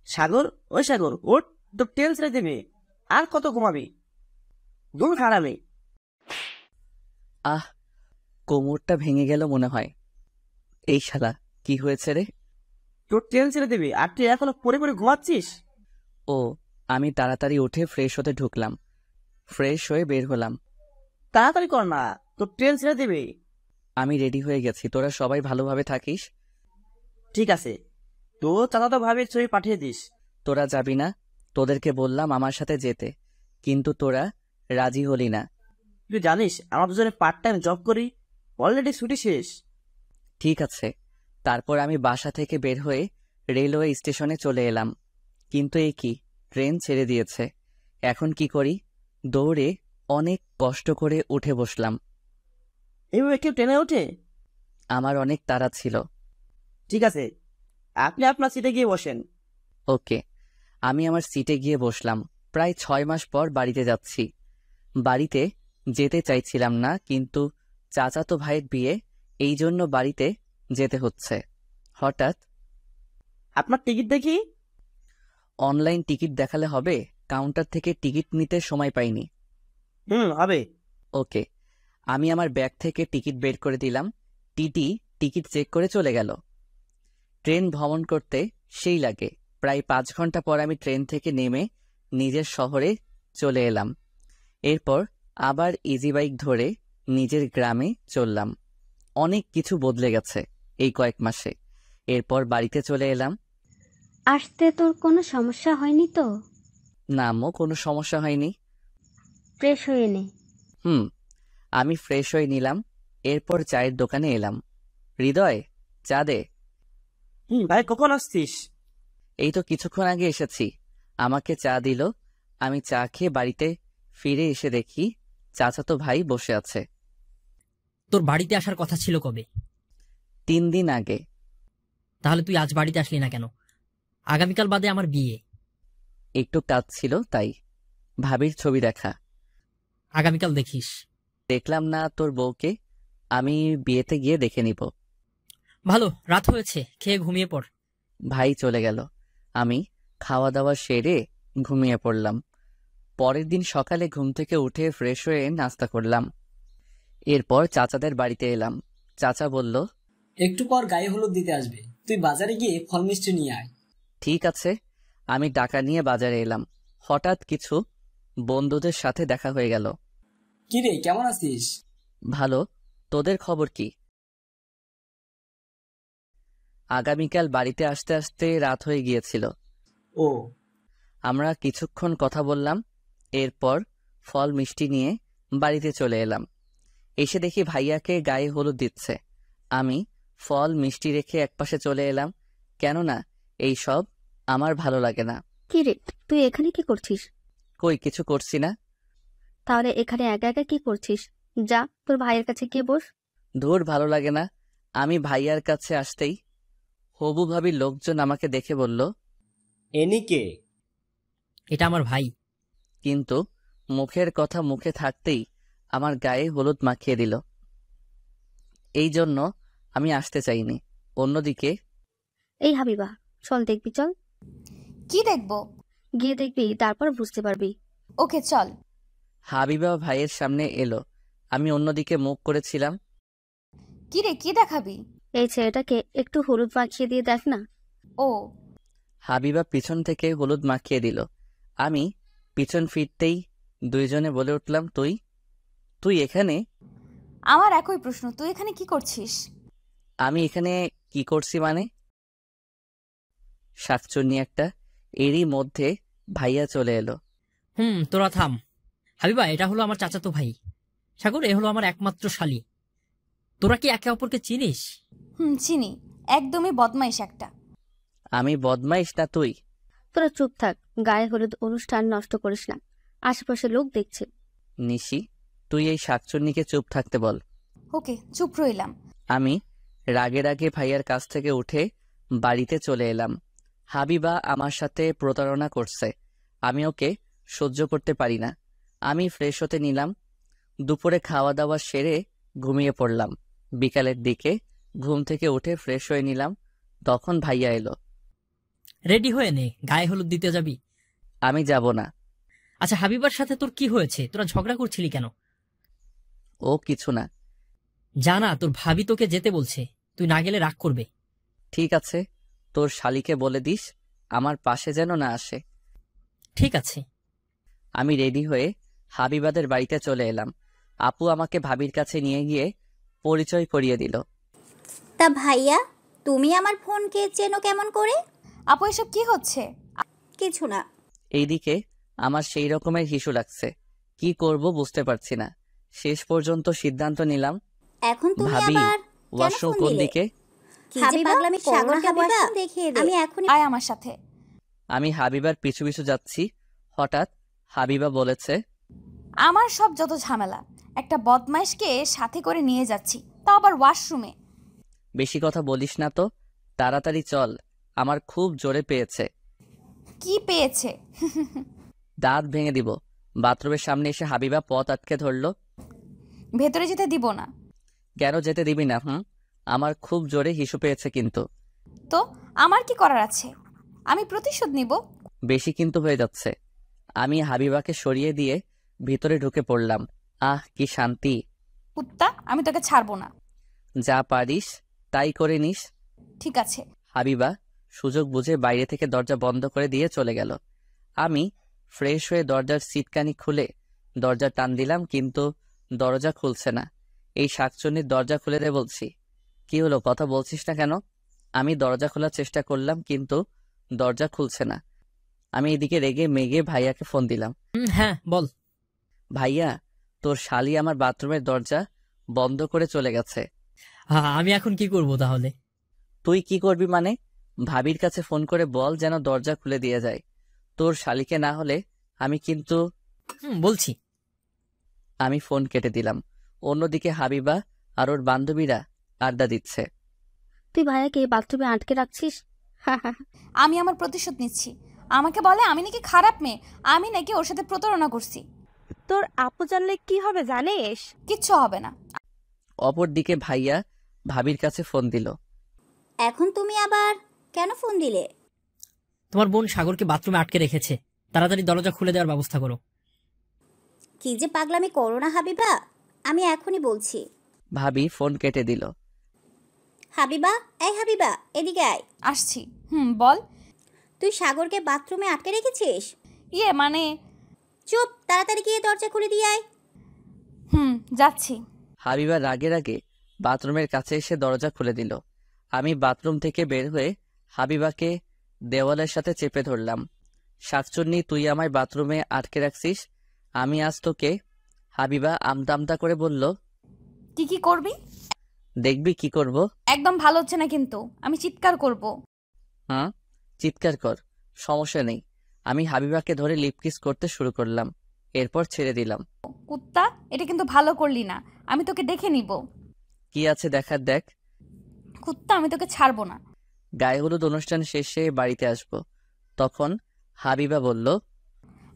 সাগর, ওই সাগর ওঠ, তোর ট্রেন ছেড়ে দেবে। আর কত ঘুমাবি? দূর খারাপে। আহ, কোমরটা ভেঙে গেল মনে হয়। এই শালা, কি হয়েছে রে? তোর ট্রেন ছেড়ে দেবে আর তুই এখনো পড়ে পড়ে ঘুমাচ্ছিস? ও, আমি তাড়াতাড়ি উঠে ফ্রেশ হতে ঢুকলাম। ফ্রেশ হয়ে বের হলাম। তাড়াতাড়ি কর না, তোর ট্রেন ছেড়ে দেবে। আমি রেডি হয়ে গেছি, তোরা সবাই ভালোভাবে থাকিস। ঠিক আছে, তো চাচাতো ভাবির ছবি পাঠিয়ে দিস। তোরা যাবি না? তোদেরকে বললাম আমার সাথে যেতে, কিন্তু তোরা রাজি হলি না। তুই জানিস আমরা দুজনে পার্ট টাইম জব করি, অলরেডি ছুটি শেষ। ঠিক আছে। তারপর আমি বাসা থেকে বের হয়ে রেলওয়ে স্টেশনে চলে এলাম। কিন্তু এ কি, ট্রেন ছেড়ে দিয়েছে। এখন কি করি? দৌড়ে অনেক কষ্ট করে উঠে বসলাম। এইভাবে কেউ ট্রেনে ওঠে? আমার অনেক তাড়া ছিল। ঠিক আছে, আপনি আপনার সিটে গিয়ে বসেন। ওকে। আমি আমার সিটে গিয়ে বসলাম। প্রায় 6 মাস পর বাড়িতে যাচ্ছি। বাড়িতে যেতে চাইছিলাম না, কিন্তু চাচাতো ভাইয়ের বিয়ে, এই জন্য বাড়িতে যেতে হচ্ছে। হঠাৎ আপনার টিকিট দেখি। অনলাইন টিকিট দেখালে হবে? কাউন্টার থেকে টিকিট নিতে সময় পাইনি। হবে। ওকে। আমি আমার ব্যাগ থেকে টিকিট বের করে দিলাম। টিটি টিকিট চেক করে চলে গেল। ট্রেন ভ্রমণ করতে সেই লাগে। প্রায় 5 ঘন্টা পর আমি ট্রেন থেকে নেমে নিজের শহরে চলে এলাম। এরপর আবার ইজি বাইক ধরে নিজের গ্রামে চললাম। অনেক কিছু বদলে গেছে এই কয়েক মাসে। এরপর বাড়িতে চলে এলাম। আসতে তোর কোনো সমস্যা হয়নি তো? না আম্মু, কোনো সমস্যা হয়নি। ফ্রেশ হয়ে নে। আমি ফ্রেশ হয়ে নিলাম। এরপর চায়ের দোকানে এলাম। হৃদয়, চা দে। ভাই কখন আসছিস? এই তো কিছুক্ষণ আগে এসেছি। আমাকে চা দিল। আমি চা খেয়ে বাড়িতে ফিরে এসে দেখি চাচাতো ভাই বসে আছে। তোর বাড়িতে আসার কথা ছিল কবে? 3 দিন আগে। তাহলে তুই আজ বাড়িতে আসলি না কেন? আগামীকাল বাদে আমার বিয়ে। একটু কাজ ছিল তাই। ভাবির ছবি দেখা। আগামীকাল দেখিস। দেখলাম না তোর বউকে। আমি বিয়েতে গিয়ে দেখে নিব। ভালো, রাত হয়েছে, খেয়ে ঘুমিয়ে পড়। ভাই চলে গেল। আমি খাওয়া দাওয়া সেরে ঘুমিয়ে পড়লাম। পরের দিন সকালে ঘুম থেকে উঠে ফ্রেশ হয়ে নাস্তা করলাম। এরপর চাচাদের বাড়িতে এলাম। চাচা বলল, একটু পর গায়ে হলুদ দিতে আসবে, তুই বাজারে গিয়ে ফল মিষ্টি নিয়ে আয়। ঠিক আছে। আমি টাকা নিয়ে বাজারে এলাম। হঠাৎ কিছু বন্ধুদের সাথে দেখা হয়ে গেল। কিরে, কেমন আছিস? ভালো। তোদের খবর কি? আগামীকাল বাড়িতে আসতে আসতে রাত হয়ে গিয়েছিল। ও, আমরা কিছুক্ষণ কথা বললাম। এরপর ফল মিষ্টি নিয়ে বাড়িতে চলে এলাম। এসে দেখি ভাইয়াকে গায়ে হলুদ দিচ্ছে। আমি ফল মিষ্টি রেখে একপাশে চলে এলাম, কেননা এই সব আমার ভালো লাগে না। কি রে, তুই এখানে কি করছিস? কই, কিছু করছি না। তাহলে এখানে একা একা কি করছিস? যা, তোর ভাইয়ের কাছে গিয়ে বস। ধুর, ভালো লাগে না। আমি ভাইয়ার কাছে আসতেই হবু ভাবির লোকজন আমাকে দেখে বলল, এনিকে? এটা আমার ভাই। কিন্তু মুখের কথা মুখে থাকতেই আমার গায়ে হলুদ মাখিয়ে দিল। এই জন্য আমি আসতে চাইনি। অন্যদিকে এই হাবিবা, চল দেখবি, চল। কি দেখবো? গিয়ে দেখবি, তারপর বুঝতে পারবি। ওকে চল। হাবিবা ভাইয়ের সামনে এলো। আমি অন্যদিকে মুখ করেছিলাম। কি রে, কি দেখাবি? এই ছেলেটাকে একটু হলুদ মাখিয়ে দিয়ে দেখ না। ও, হাবিবা পিছন থেকে হলুদ মাখিয়ে দিল। আমি পিছন ফিরতেই দুইজনে বলে উঠলাম, তুই তুই এখানে? আমার একই প্রশ্ন, তুই এখানে কি করছিস? আমি এখানে কি করছি মানে? শাকচুন্নি একটা। এরই মধ্যে ভাইয়া চলে এলো। তোরা থাম। হাবিবা, এটা হলো আমার চাচাতো ভাই। সাগর, এ হলো আমার একমাত্র শালী। তোরা কি একে অপরকে চিনিস? চিনি। একদমই বদমাইশ একটা। আমি বদমাইশ না তুই? তোরা চুপ থাক, গায়ে হলুদ অনুষ্ঠান নষ্ট করিস না, আশেপাশে লোক দেখছে। নিশি, তুই এই শাকচুন্নিকে চুপ থাকতে বল। ওকে, চুপ রইলাম। আমি রাগে রাগে ভাইয়ার কাছ থেকে উঠে বাড়িতে চলে এলাম। হাবিবা আমার সাথে প্রতারণা করছে। আমি ওকে সহ্য করতে পারি না। আমি ফ্রেশ হতে নিলাম। দুপুরে খাওয়া দাওয়া সেরে ঘুমিয়ে পড়লাম। বিকালের দিকে ঘুম থেকে উঠে ফ্রেশ হয়ে নিলাম। তখন ভাইয়া এলো। রেডি হয়ে নে, গায়ে হলুদ দিতে যাবি। আমি যাব না। আচ্ছা, হাবিবার সাথে তোর কি হয়েছে? তোরা ঝগড়া করছিলি কেন? ও কিছু না। জানা, তোর ভাবি তোকে যেতে বলছে, তুই না গেলে রাগ করবে। ঠিক আছে, তোর শালিকে বলে দিস আমার পাশে যেন না আসে। ঠিক আছে। আমি রেডি হয়ে হাবিবাদের বাড়িতে চলে এলাম। আপু আমাকে ভাবির কাছে নিয়ে গিয়ে পরিচয় করিয়ে দিল। তা ভাইয়া, তুমি আমার ফোনকে চেনো কেমন করে? আপু এসব কি হচ্ছে? কিছু না। এইদিকে আমার সেই রকমের হিসু লাগছে, কি করব বুঝতে পারছি না। শেষ পর্যন্ত সিদ্ধান্ত নিলাম, এখন তুমি ভাবি আবার কেন ওয়াশরুম ফোন কোন দিলে? দিকে? কি যে পাগলামি করো না হাবিবা, দেখিয়ে দে। আমি এখনই আয় আমার সাথে। আমি হাবিবার পিছু পিছু যাচ্ছি। হঠাৎ হাবিবা বলেছে, আমার সব যত ঝামেলা, একটা বদমাইশকে সাথে করে নিয়ে যাচ্ছি, তাও আবার ওয়াশরুমে। বেশি কথা বলিস না তো, তাড়াতাড়ি চল, আমার খুব জোরে পেয়েছে। কি পেয়েছে? দাঁত ভেঙে দিব। বাথরুমের সামনে এসে হাবিবা পথ আটকে ধরল। ভেতরে যেতে দিব না। কেন যেতে দিবি না? আমার খুব জোরে হিসু পেয়েছে কিন্তু। তো আমার কি করার আছে? আমি প্রতিশোধ নিব। বেশি কিন্তু হয়ে যাচ্ছে। আমি হাবিবাকে সরিয়ে দিয়ে ভিতরে ঢুকে পড়লাম। আহ কি শান্তি। কুত্তা, আমি তোকে ছাড়বো না। যা পারিস তাই করে নিস। ঠিক আছে। হাবিবা সুযোগ বুঝে বাইরে থেকে দরজা বন্ধ করে দিয়ে চলে গেল। আমি ফ্রেশ হয়ে দরজার সিটকানি খুলে দরজা টান দিলাম, কিন্তু দরজা খুলছে না। এই শাকচুন্নির দরজা খুলে দে বলছি। কি হলো, কথা বলছিস না কেন? আমি দরজা খোলার চেষ্টা করলাম, কিন্তু দরজা খুলছে না। আমি এদিকে রেগে মেগে ভাইয়াকে ফোন দিলাম। হ্যাঁ বল। ভাইয়া, তোর শালি আমার বাথরুমের দরজা বন্ধ করে চলে গেছে। আমি এখন কি করব তাহলে? তুই কি করবি মানে? ভাবির কাছে ফোন করে বল যেন দরজা খুলে দিয়ে যায়। তোর শালিকে না হলে আমি কিন্তু। বলছি। আমি ফোন কেটে দিলাম। অন্যদিকে হাবিবা আর ওর বান্ধবীরা আড্ডা দিচ্ছে। তুই ভাইয়াকে বাথরুমে আটকে রাখছিস? আমি আমার প্রতিশোধ নিচ্ছি। আমাকে বলে আমি নাকি খারাপ মেয়ে, আমি নাকি ওর সাথে প্রতারণা করছি। তোর আপু জানলে কি হবে জানিস? কিচ্ছু হবে না। অপরদিকে ভাইয়া ভাবির কাছে ফোন দিল। এখন তুমি আবার কেন ফোন দিলে? তোমার বোন সাগরকে বাথরুমে আটকে রেখেছে, তাড়াতাড়ি দরজা খুলে দেওয়ার ব্যবস্থা করো। কি যে পাগলামি করো না হাবিবা, আমি এখনই বলছি। ভাবি ফোন কেটে দিল। হাবিবা, এই হাবিবা, এদিকে আয়। আসছি। বল। তুই সাগরকে বাথরুমে আটকে রেখেছিস? ইয়ে মানে। চুপ, তাড়াতাড়ি গিয়ে দরজা খুলে দিয়ে আয়। যাচ্ছি। হাবিবা রাগে রাগে বাথরুমের কাছে এসে দরজা খুলে দিল। আমি বাথরুম থেকে বের হয়ে হাবিবাকে দেওয়ালের সাথে চেপে ধরলাম। শাকচুন্নি, তুই আমায় বাথরুমে আটকে রাখছিস, আমি আজ তোকে। হাবিবা আমতা আমতা করে বলল, কি কি করবি? দেখবি কি করব। একদম ভালো হচ্ছে না কিন্তু, আমি চিৎকার করব। চিৎকার কর, সমস্যা নেই। আমি হাবিবাকে ধরে লিপ কিস করতে শুরু করলাম, এরপর ছেড়ে দিলাম। কুত্তা, এটা কিন্তু ভালো করলি না, আমি তোকে দেখে নিব। কি আছে দেখার দেখ। কুত্তা, আমি তোকে ছাড়বো না। গায়ে হলুদ অনুষ্ঠান শেষে বাড়িতে আসব, তখন হাবিবা বলল,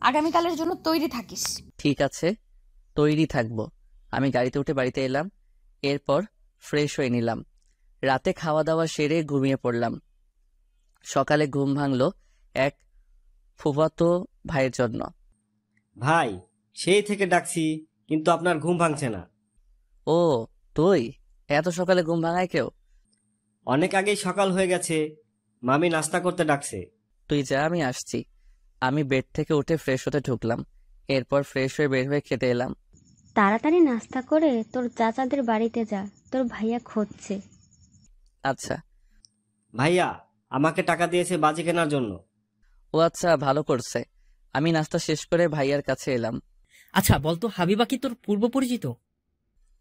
আগামীকালের জন্য তৈরি থাকিস। ঠিক আছে, তৈরি থাকবো। আমি গাড়িতে উঠে বাড়িতে এলাম, এরপর ফ্রেশ হয়ে নিলাম। রাতে খাওয়া দাওয়া সেরে ঘুমিয়ে পড়লাম। সকালে ঘুম ভাঙল এক ফুফাতো ভাইয়ের জন্য। ভাই, সেই থেকে ডাকছি কিন্তু আপনার ঘুম ভাঙছে না। ও তুই? এত সকালে ঘুম ভাঙায় কেউ? অনেক আগেই সকাল হয়ে গেছে, মামি নাস্তা করতে ডাকছে। তুই যা, আমি আসছি। আমি বেড থেকে উঠে ফ্রেশ হতে ঢুকলাম, এরপর ফ্রেশ হয়ে বের হয়ে খেতে এলাম। তাড়াতাড়ি নাস্তা করে তোর চাচাদের বাড়িতে যা, তোর ভাইয়া খুঁজছে। আচ্ছা। ভাইয়া আমাকে টাকা দিয়েছে বাজি কেনার জন্য। ও আচ্ছা, ভালো করছে। আমি নাস্তা শেষ করে ভাইয়ার কাছে এলাম। আচ্ছা বলতো, হাবিবা কি তোর পূর্ব পরিচিত?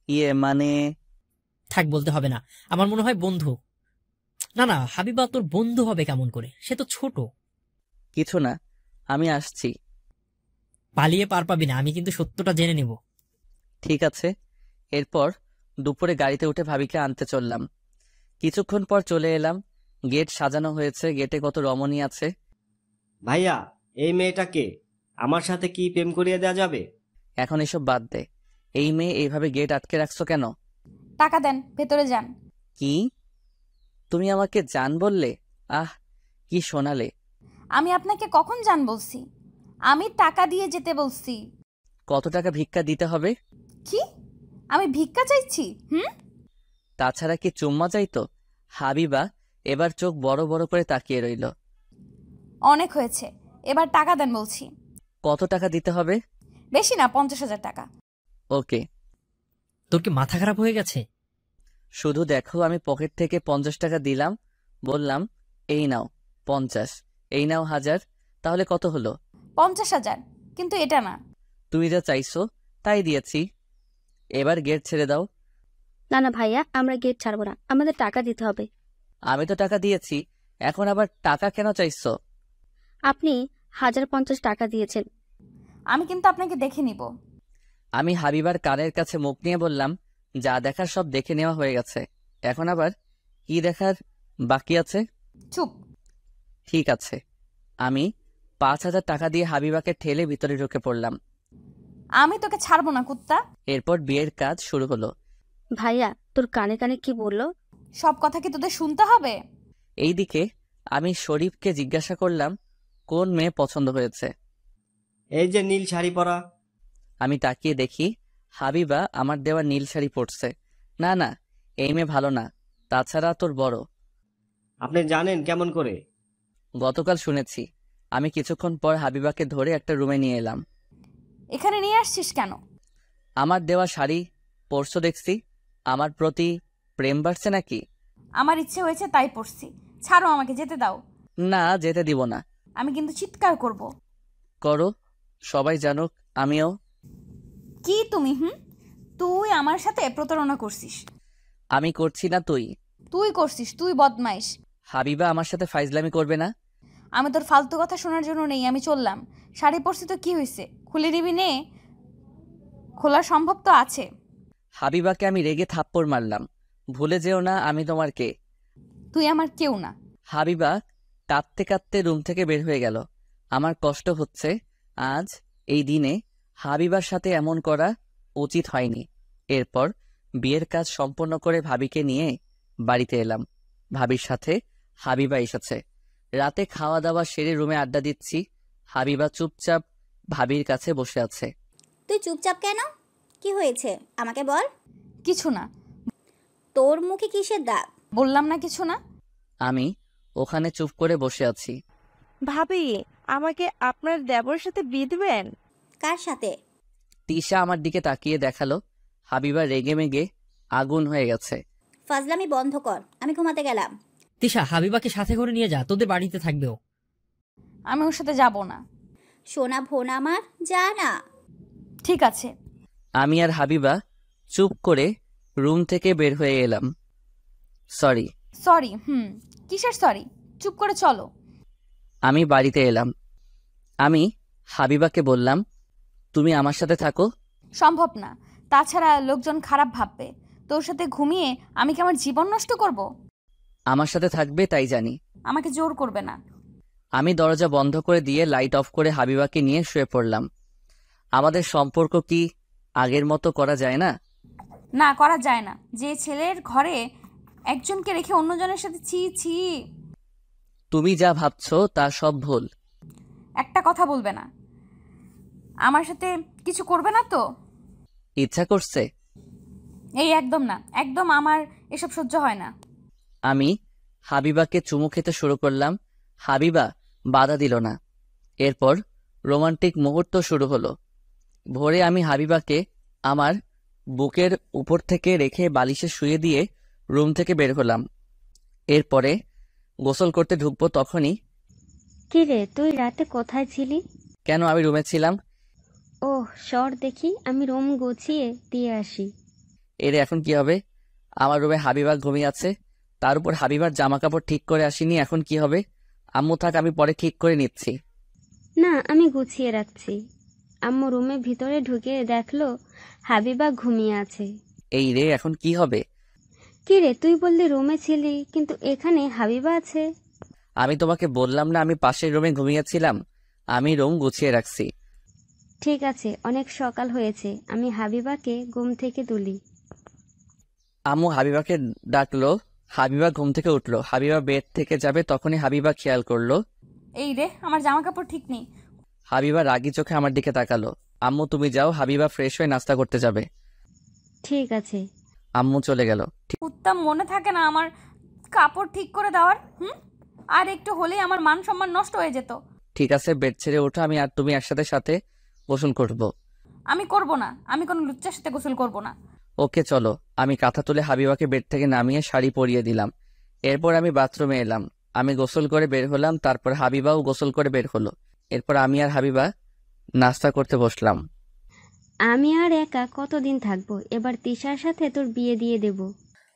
ইয়ে মানে। থাক, বলতে হবে না, আমার মনে হয় বন্ধু। না না, হাবিবা তোর বন্ধু হবে কেমন করে? সে তো ছোট। কিছু না, আমি আসছি। পালিয়ে পার পাবি না, আমি কিন্তু সত্যটা জেনে নেব। ঠিক আছে। এরপর দুপুরে গাড়িতে উঠে ভাবিকে আনতে চললাম। কিছুক্ষণ পর চলে এলাম। গেট সাজানো হয়েছে, গেটে কত রমণী আছে। ভাইয়া, এই মেয়েটাকে আমার সাথে কি প্রেম করিয়ে দেওয়া যাবে? এখন এসব বাদ দে। এই মেয়ে এইভাবে গেট আটকে রাখছো কেন? টাকা দেন, ভেতরে যান। কি? তুমি আমাকে জান বললে? আহ কি শোনালে! আমি আপনাকে কখন যান বলছি? আমি টাকা দিয়ে যেতে বলছি। কত টাকা ভিক্ষা দিতে হবে? কি? আমি ভিক্ষা চাইছি? তাছাড়া কি চুম্মা চাইতো? হাবিবা এবার চোখ বড় বড় করে তাকিয়ে রইল। অনেক হয়েছে, এবার টাকা দেন বলছি। কত টাকা দিতে হবে? বেশি না, 50,000 টাকা। ওকে। তোর কি মাথা খারাপ হয়ে গেছে? শুধু দেখো, আমি পকেট থেকে 50 টাকা দিলাম, বললাম এই নাও 50, এই নাও 1000, তাহলে কত হলো? 50,000, কিন্তু এটা না। তুমি যা চাইছো তাই দিয়েছি, এবার গেট ছেড়ে দাও। না না ভাইয়া, আমরা গেট ছাড়বো না, আমাদের টাকা দিতে হবে। আমি তো টাকা দিয়েছি, এখন আবার টাকা কেন চাইছো? আপনি 1050 টাকা দিয়েছেন। আমি কিন্তু আপনাকে দেখে নিব। আমি হাবিবার কানের কাছে মুখ নিয়ে বললাম, যা দেখার সব দেখে নেওয়া হয়ে গেছে, এখন আবার কি দেখার বাকি আছে? চুপ। ঠিক আছে। আমি 5000 টাকা দিয়ে হাবিবাকে ঠেলে ভিতরে ঢুকে পড়লাম। আমি তোকে ছাড়বো না কুত্তা। এরপর বিয়ের কাজ শুরু হলো। ভাইয়া, তোর কানে কানে কি বললো? সব কথা কি তোদের শুনতে হবে? এইদিকে আমি শরীফকে জিজ্ঞাসা করলাম, কোন মেয়ে পছন্দ হয়েছে? এই যে নীল শাড়ি পরা। আমি তাকিয়ে দেখি হাবিবা আমার দেওয়া নীল শাড়ি পরছে। না না, এই মেয়ে ভালো না, তাছাড়া তোর বড়। আপনি জানেন কেমন করে? গতকাল শুনেছি। আমি কিছুক্ষণ পর হাবিবাকে ধরে একটা রুমে নিয়ে এলাম। এখানে নিয়ে আসছিস কেন? আমার দেওয়া শাড়ি পরছো দেখছি, আমার প্রতি প্রেম বাড়ছে নাকি? আমার ইচ্ছে হয়েছে তাই পড়ছি। ছাড়ো, আমাকে যেতে দাও। না, যেতে দিব না। আমি কিন্তু চিৎকার করব। করো, সবাই জানুক আমিও। কি তুমি? তুই আমার সাথে প্রতারণা করছিস। আমি করছি না, তুই। তুই করছিস, তুই বদমাইশ। হাবিবা আমার সাথে ফাইজলামি করবে না। আমি তোর ফালতু কথা শোনার জন্য নেই, আমি চললাম। শাড়ি পরছি তো কি হয়েছে, খুলে নিবি নে। খোলা সম্ভব তো আছে। হাবিবাকে আমি রেগে থাপ্পড় মারলাম। ভুলে যেও না আমি তোমার কে। তুই আমার কেউ না। হাবিবা কাঁদতে কাঁদতে রুম থেকে বের হয়ে গেল। আমার কষ্ট হচ্ছে, আজ এই দিনে হাবিবার সাথে এমন করা উচিত হয়নি। এরপর বিয়ের কাজ সম্পন্ন করে ভাবিকে নিয়ে বাড়িতে এলাম। ভাবির সাথে হাবিবা এসেছে। রাতে খাওয়া দাওয়া সেরে রুমে আড্ডা দিচ্ছি। হাবিবা চুপচাপ ভাবির কাছে বসে আছে। তুই চুপচাপ কেন? কি হয়েছে আমাকে বল। কিছু না। তোর মুখে কিসের দাগ? বললাম না কিছু না। আমি ওখানে চুপ করে বসে আছি। ভাবি, আমাকে আপনার দেবরের সাথে বিয়ে দিবেন? কার সাথে? তিশা আমার দিকে তাকিয়ে দেখালো। হাবিবা রেগে মেগে আগুন হয়ে গেছে। ফাজলামি বন্ধ কর, আমি ঘুমাতে গেলাম। তিশা, হাবিবাকে সাথে করে নিয়ে যা, তোদের বাড়িতে থাকবেও। আমি ওর সাথে যাব না। সোনা ভোনা আমার, যা না। ঠিক আছে। আমি আর হাবিবা চুপ করে রুম থেকে বের হয়ে এলাম। সরি। সরি? কিসের সরি? চুপ করে চলো। আমি বাড়িতে এলাম। আমি হাবিবাকে বললাম, তুমি আমার সাথে থাকো। সম্ভব না, তাছাড়া লোকজন খারাপ ভাববে। তোর সাথে ঘুমিয়ে আমি কি আমার জীবন নষ্ট করব? আমার সাথে থাকবে তাই জানি। আমাকে জোর করবে না। আমি দরজা বন্ধ করে দিয়ে লাইট অফ করে হাবিবাকে নিয়ে শুয়ে পড়লাম। আমাদের সম্পর্ক কি আগের মতো করা যায় না? না, করা যায় না। যে ছেলের ঘরে একজনকে রেখে অন্যজনের সাথে ছি ছি। তুমি যা ভাবছো তা সব ভুল। একটা কথা বলবে না। আমার সাথে কিছু করবে না তো? ইচ্ছা করছে? এই একদম না, একদম আমার এসব সহ্য হয় না। আমি হাবিবাকে চুমু খেতে শুরু করলাম। হাবিবা বাধা দিল না। এরপর রোমান্টিক মুহূর্ত শুরু হলো। ভোরে আমি হাবিবাকে আমার বুকের উপর থেকে রেখে বালিশে শুয়ে দিয়ে রুম থেকে বের হলাম। এরপরে গোসল করতে ঢুকবো, তখনই কি রে, তুই রাতে কোথায় ছিলি? কেন, আমি রুমে ছিলাম। ওহ, সর দেখি, আমি রুম গুছিয়ে দিয়ে আসি। এর এখন কি হবে? আমার রুমে হাবিবা ঘুমিয়ে আছে, তার উপর হাবিবার জামা কাপড় ঠিক করে আসিনি, এখন কি হবে? আম্মু থাক, আমি পরে ঠিক করে নিচ্ছি। না, আমি গুছিয়ে রাখছি। আম্মু রুমের ভিতরে ঢুকে দেখলো হাবিবা ঘুমিয়ে আছে। এই রে, এখন কি হবে? কি রে, তুই বললি রুমে ছিলি, কিন্তু এখানে হাবিবা আছে। আমি তোমাকে বললাম না আমি পাশের রুমে ঘুমিয়েছিলাম? আমি রুম গুছিয়ে রাখছি। ঠিক আছে, অনেক সকাল হয়েছে, আমি হাবিবাকে ঘুম থেকে তুলি। আম্মু হাবিবাকে ডাকলো। হাবিবা ঘুম থেকে উঠলো। হাবিবা বেড থেকে যাবে, তখনই হাবিবা খেয়াল করলো এই রে, আমার জামা কাপড় ঠিক নেই। হাবিবা রাগী চোখে আমার দিকে তাকালো। আম্মু তুমি যাও, হাবিবা ফ্রেশ হয়ে নাস্তা করতে যাবে। ঠিক আছে। আম্মু চলে গেল। উত্তম মনে থাকে না আমার কাপড় ঠিক করে দেওয়ার? আর একটু হলেই আমার মান সম্মান নষ্ট হয়ে যেত। ঠিক আছে, বেড ছেড়ে ওঠো, আমি আর তুমি একসাথে সাথে গোসল করব। আমি করব না, আমি কোনো লুচ্চার সাথে গোসল করব না। ওকে চলো। আমি কাঁথা তুলে হাবিবাকে বেড থেকে নামিয়ে শাড়ি পরিয়ে দিলাম। এরপর আমি বাথরুমে এলাম। আমি গোসল করে বের হলাম, তারপর হাবিবাও গোসল করে বের হলো। এরপর আমি আর হাবিবা নাস্তা করতে বসলাম। আমি আর একা কতদিন থাকবো? এবার তিশার সাথে তোর বিয়ে দিয়ে দেব।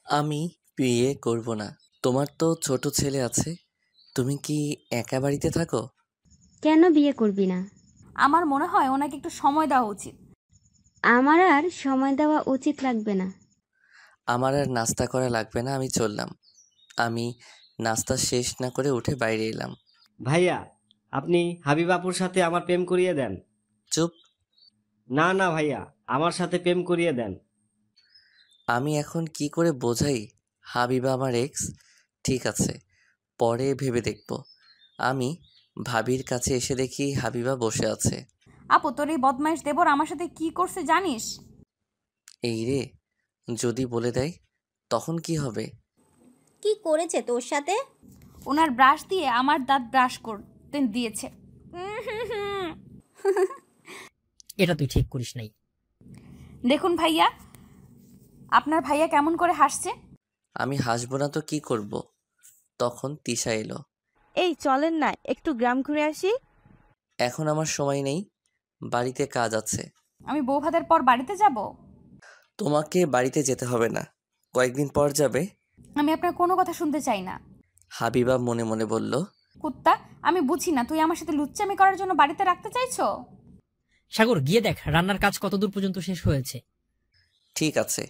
আমি বিয়ে করব না। তোমার তো ছোট ছেলে আছে, তুমি কি একা বাড়িতে থাকো? কেন বিয়ে করবি না? আমার মনে হয় ওনাকে একটু সময় দেওয়া উচিত। আমার আর সময় দেওয়া উচিত লাগবে না। আমার আর নাস্তা করা লাগবে না, আমি চললাম। আমি নাস্তা শেষ না করে উঠে বাইরে এলাম। ভাইয়া, আপনি হাবিব আপুর সাথে আমার প্রেম করিয়ে দেন। চুপ। না না ভাইয়া, আমার সাথে প্রেম করিয়ে দেন। আমি এখন কি করে বোঝাই হাবিবা আমার এক্স? ঠিক আছে, পরে ভেবে দেখব। আমি ভাবির কাছে এসে দেখি হাবিবা বসে আছে। আপু, তোর এই বদমাইশ দেবর আমার সাথে কি করছে জানিস? এই রে, যদি বলে দেয় তখন কি হবে? কি করেছে তোর সাথে? ওনার ব্রাশ দিয়ে আমার দাঁত ব্রাশ করতে দিয়েছে। এটা তুই ঠিক করিস নাই। দেখুন ভাইয়া, আপনার ভাইয়া কেমন করে হাসছে। আমি হাসবো না তো কি করব? তখন তিশা এলো। এই চলেন না একটু গ্রাম ঘুরে আসি। এখন আমার সময় নেই, বাড়িতে কাজ আছে। আমি বউ ভাতের পর বাড়িতে যাব? তোমাকে বাড়িতে যেতে হবে না, কয়েকদিন পর যাবে। আমি আপনার কোনো কথা শুনতে চাই না। হাবিবা মনে মনে বলল। কুত্তা, আমি বুঝি না তুই আমার সাথে লুচ্চামি করার জন্য বাড়িতে রাখতে চাইছো। সাগর, গিয়ে দেখ রান্নার কাজ কতদূর পর্যন্ত শেষ হয়েছে। ঠিক আছে।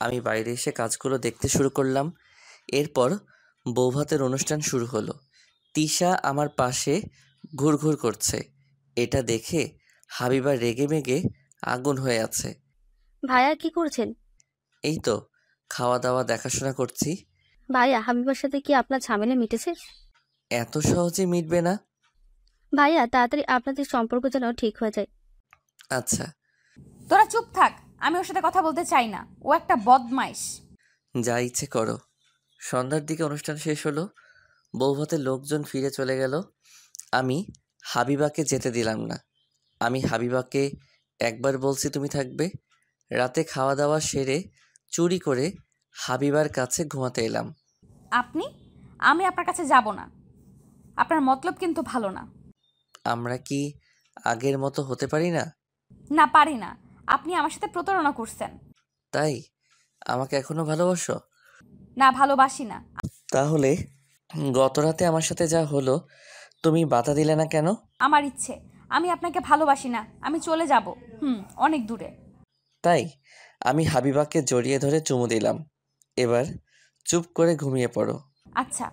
আমি বাইরে এসে কাজগুলো দেখতে শুরু করলাম। এরপর বৌভাতের অনুষ্ঠান শুরু হলো। তিশা আমার পাশে ঘুরঘুর করছে। এটা দেখে হাবিবা রেগে মেগে আগুন হয়ে আছে। ভাইয়া কি করছেন? এই তো খাওয়া দাওয়া দেখাশোনা করছি। ভাইয়া, হাবিবার সাথে কি আপনার ঝামেলা মিটেছে? এত সহজে মিটবে না। ভাইয়া, তাড়াতাড়ি আপনাদের সম্পর্ক যেন ঠিক হয়ে যায়। আচ্ছা। তোরা চুপ থাক, আমি ওর সাথে কথা বলতে চাই না, ও একটা বদমাইশ। যা ইচ্ছে করো। সন্ধ্যার দিকে অনুষ্ঠান শেষ হলো, বৌভাতের লোকজন ফিরে চলে গেল। আমি হাবিবাকে যেতে দিলাম না। আমি হাবিবাকে একবার বলছি তুমি থাকবে। রাতে খাওয়া দাওয়া সেরে চুরি করে হাবিবার কাছে ঘুমাতে এলাম। আমি আপনার কাছে যাব না। আপনার মতলব কিন্তু ভালো না। আমরা কি আগের মতো হতে পারি না? না, পারি না। আপনি আমার সাথে প্রতারণা করছেন। তাই আমাকে এখনো ভালোবাসো? না, ভালোবাসি না। তাহলে গত রাতে আমার সাথে যা হলো তুমি বাধা দিলে না কেন? আমার ইচ্ছে, আমি আপনাকে ভালোবাসি না, আমি চলে যাব। অনেক দূরে। তাই আমি হাবিবাকে জড়িয়ে ধরে চুমু দিলাম। এবার চুপ করে ঘুমিয়ে পড়ো। আচ্ছা।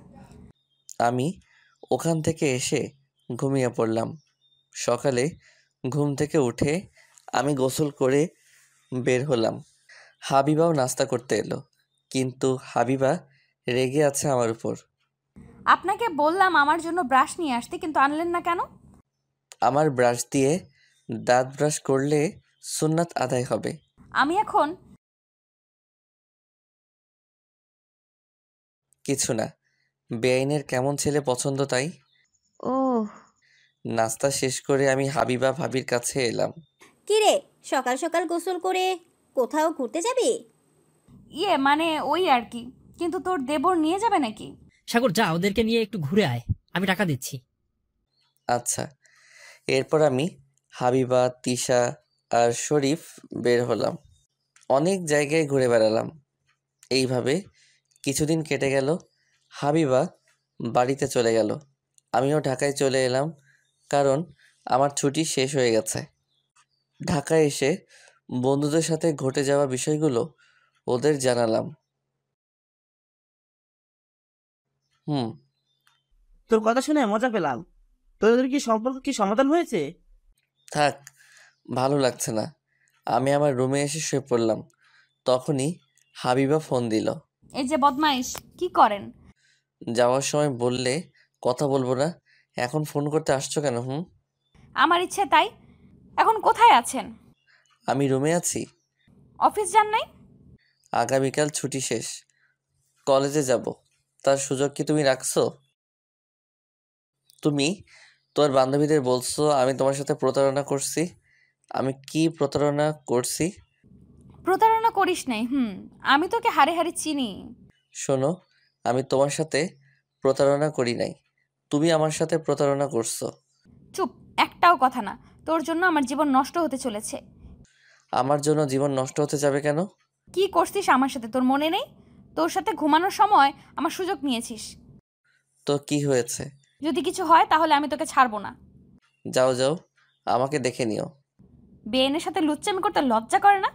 আমি ওখান থেকে এসে ঘুমিয়ে পড়লাম। সকালে ঘুম থেকে উঠে আমি গোসল করে বের হলাম। হাবিবাও নাস্তা করতে এলো, কিন্তু হাবিবা রেগে আছে আমার উপর। আপনাকে বললাম আমার জন্য ব্রাশ নিয়ে আসতে, কিন্তু আনলেন না কেন? আমার ব্রাশ দিয়ে দাঁত ব্রাশ করলে সুন্নাত আদায় হবে। আমি এখন কিছু না, বেআইনের কেমন ছেলে পছন্দ তাই। ও, নাস্তা শেষ করে আমি হাবিবা ভাবির কাছে এলাম। কি রে, সকাল সকাল গোসল করে কোথাও ঘুরতে যাবি? মানে ওই আর কি, কিন্তু তোর দেবর নিয়ে যাবে নাকি? সাগর, যা ওদেরকে নিয়ে একটু ঘুরে আয়, আমি টাকা দিচ্ছি। আচ্ছা। এরপর আমি হাবিবা, তিশা আর শরীফ বের হলাম। অনেক জায়গায় ঘুরে বেড়ালাম। এইভাবে কিছুদিন কেটে গেল। হাবিবা বাড়িতে চলে গেল, আমিও ঢাকায় চলে এলাম, কারণ আমার ছুটি শেষ হয়ে গেছে। ঢাকায় এসে বন্ধুদের সাথে ঘটে যাওয়া বিষয়গুলো ওদের জানালাম। তোর কথা শুনে মজা পেলাম। তোদের কি সম্পর্ক কি সমাধান হয়েছে? থাক, ভালো লাগছে না। আমি আমার রুমে এসে শুয়ে পড়লাম। তখনই হাবিবা ফোন দিল। এই যে বদমাইশ, কি করেন? যাওয়ার সময় বললে কথা বলবো না, এখন ফোন করতে আসছো কেন? আমার ইচ্ছে তাই। এখন কোথায় আছেন? আমি রুমে আছি। অফিস যান নাই? আগামীকাল ছুটি শেষ, কলেজে যাব। তার সুযোগ কি তুমি রাখছো? তুমি তোমার বান্ধবীদের বলছো আমি তোমার সাথে প্রতারণা করছি। আমি কি প্রতারণা করছি? প্রতারণা করিস নাই। আমি তোকে হাড়ে হাড়ে চিনি। শোনো, আমি তোমার সাথে প্রতারণা করি নাই, তুমি আমার সাথে প্রতারণা করছো। চুপ, একটাও কথা না। তোর জন্য আমার জীবন নষ্ট হতে চলেছে। আমার জন্য জীবন নষ্ট হতে যাবে কেন? কি করছিস আমার সাথে তোর মনে নেই? তোর সাথে ঘুমানোর সময় আমার সুযোগ নিয়েছিস। তো কি হয়েছে? যদি কিছু হয় তাহলে আমি তোকে ছাড়বো না। যাও যাও, আমাকে দেখে নিও। বেআইনের সাথে লুচ্চামি করতে লজ্জা করে না?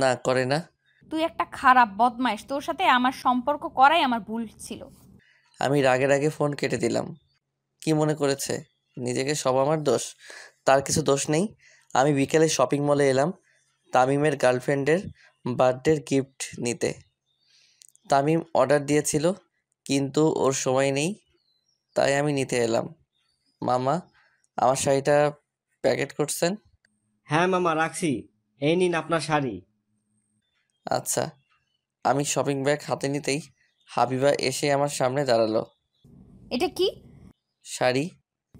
না, করে না। তুই একটা খারাপ বদমাইশ। তোর সাথে আমার সম্পর্ক করাই আমার ভুল ছিল। আমি রাগের আগে ফোন কেটে দিলাম। কি মনে করেছে নিজেকে সব আমার দোষ? তার কিছু দোষ নেই। আমি বিকেলে শপিং মলে এলাম তামিমের গার্লফ্রেন্ডের বার্থডের গিফট নিতে। তামিম অর্ডার দিয়েছিল কিন্তু ওর সময় নেই, তাই আমি নিতে এলাম। মামা, আমার শাড়িটা প্যাকেট করছেন? হ্যাঁ মামা, রাখছি। এই নিন আপনার শাড়ি। আচ্ছা। আমি শপিং ব্যাগ হাতে নিতেই হাবিবা এসে আমার সামনে দাঁড়ালো। এটা কি? শাড়ি।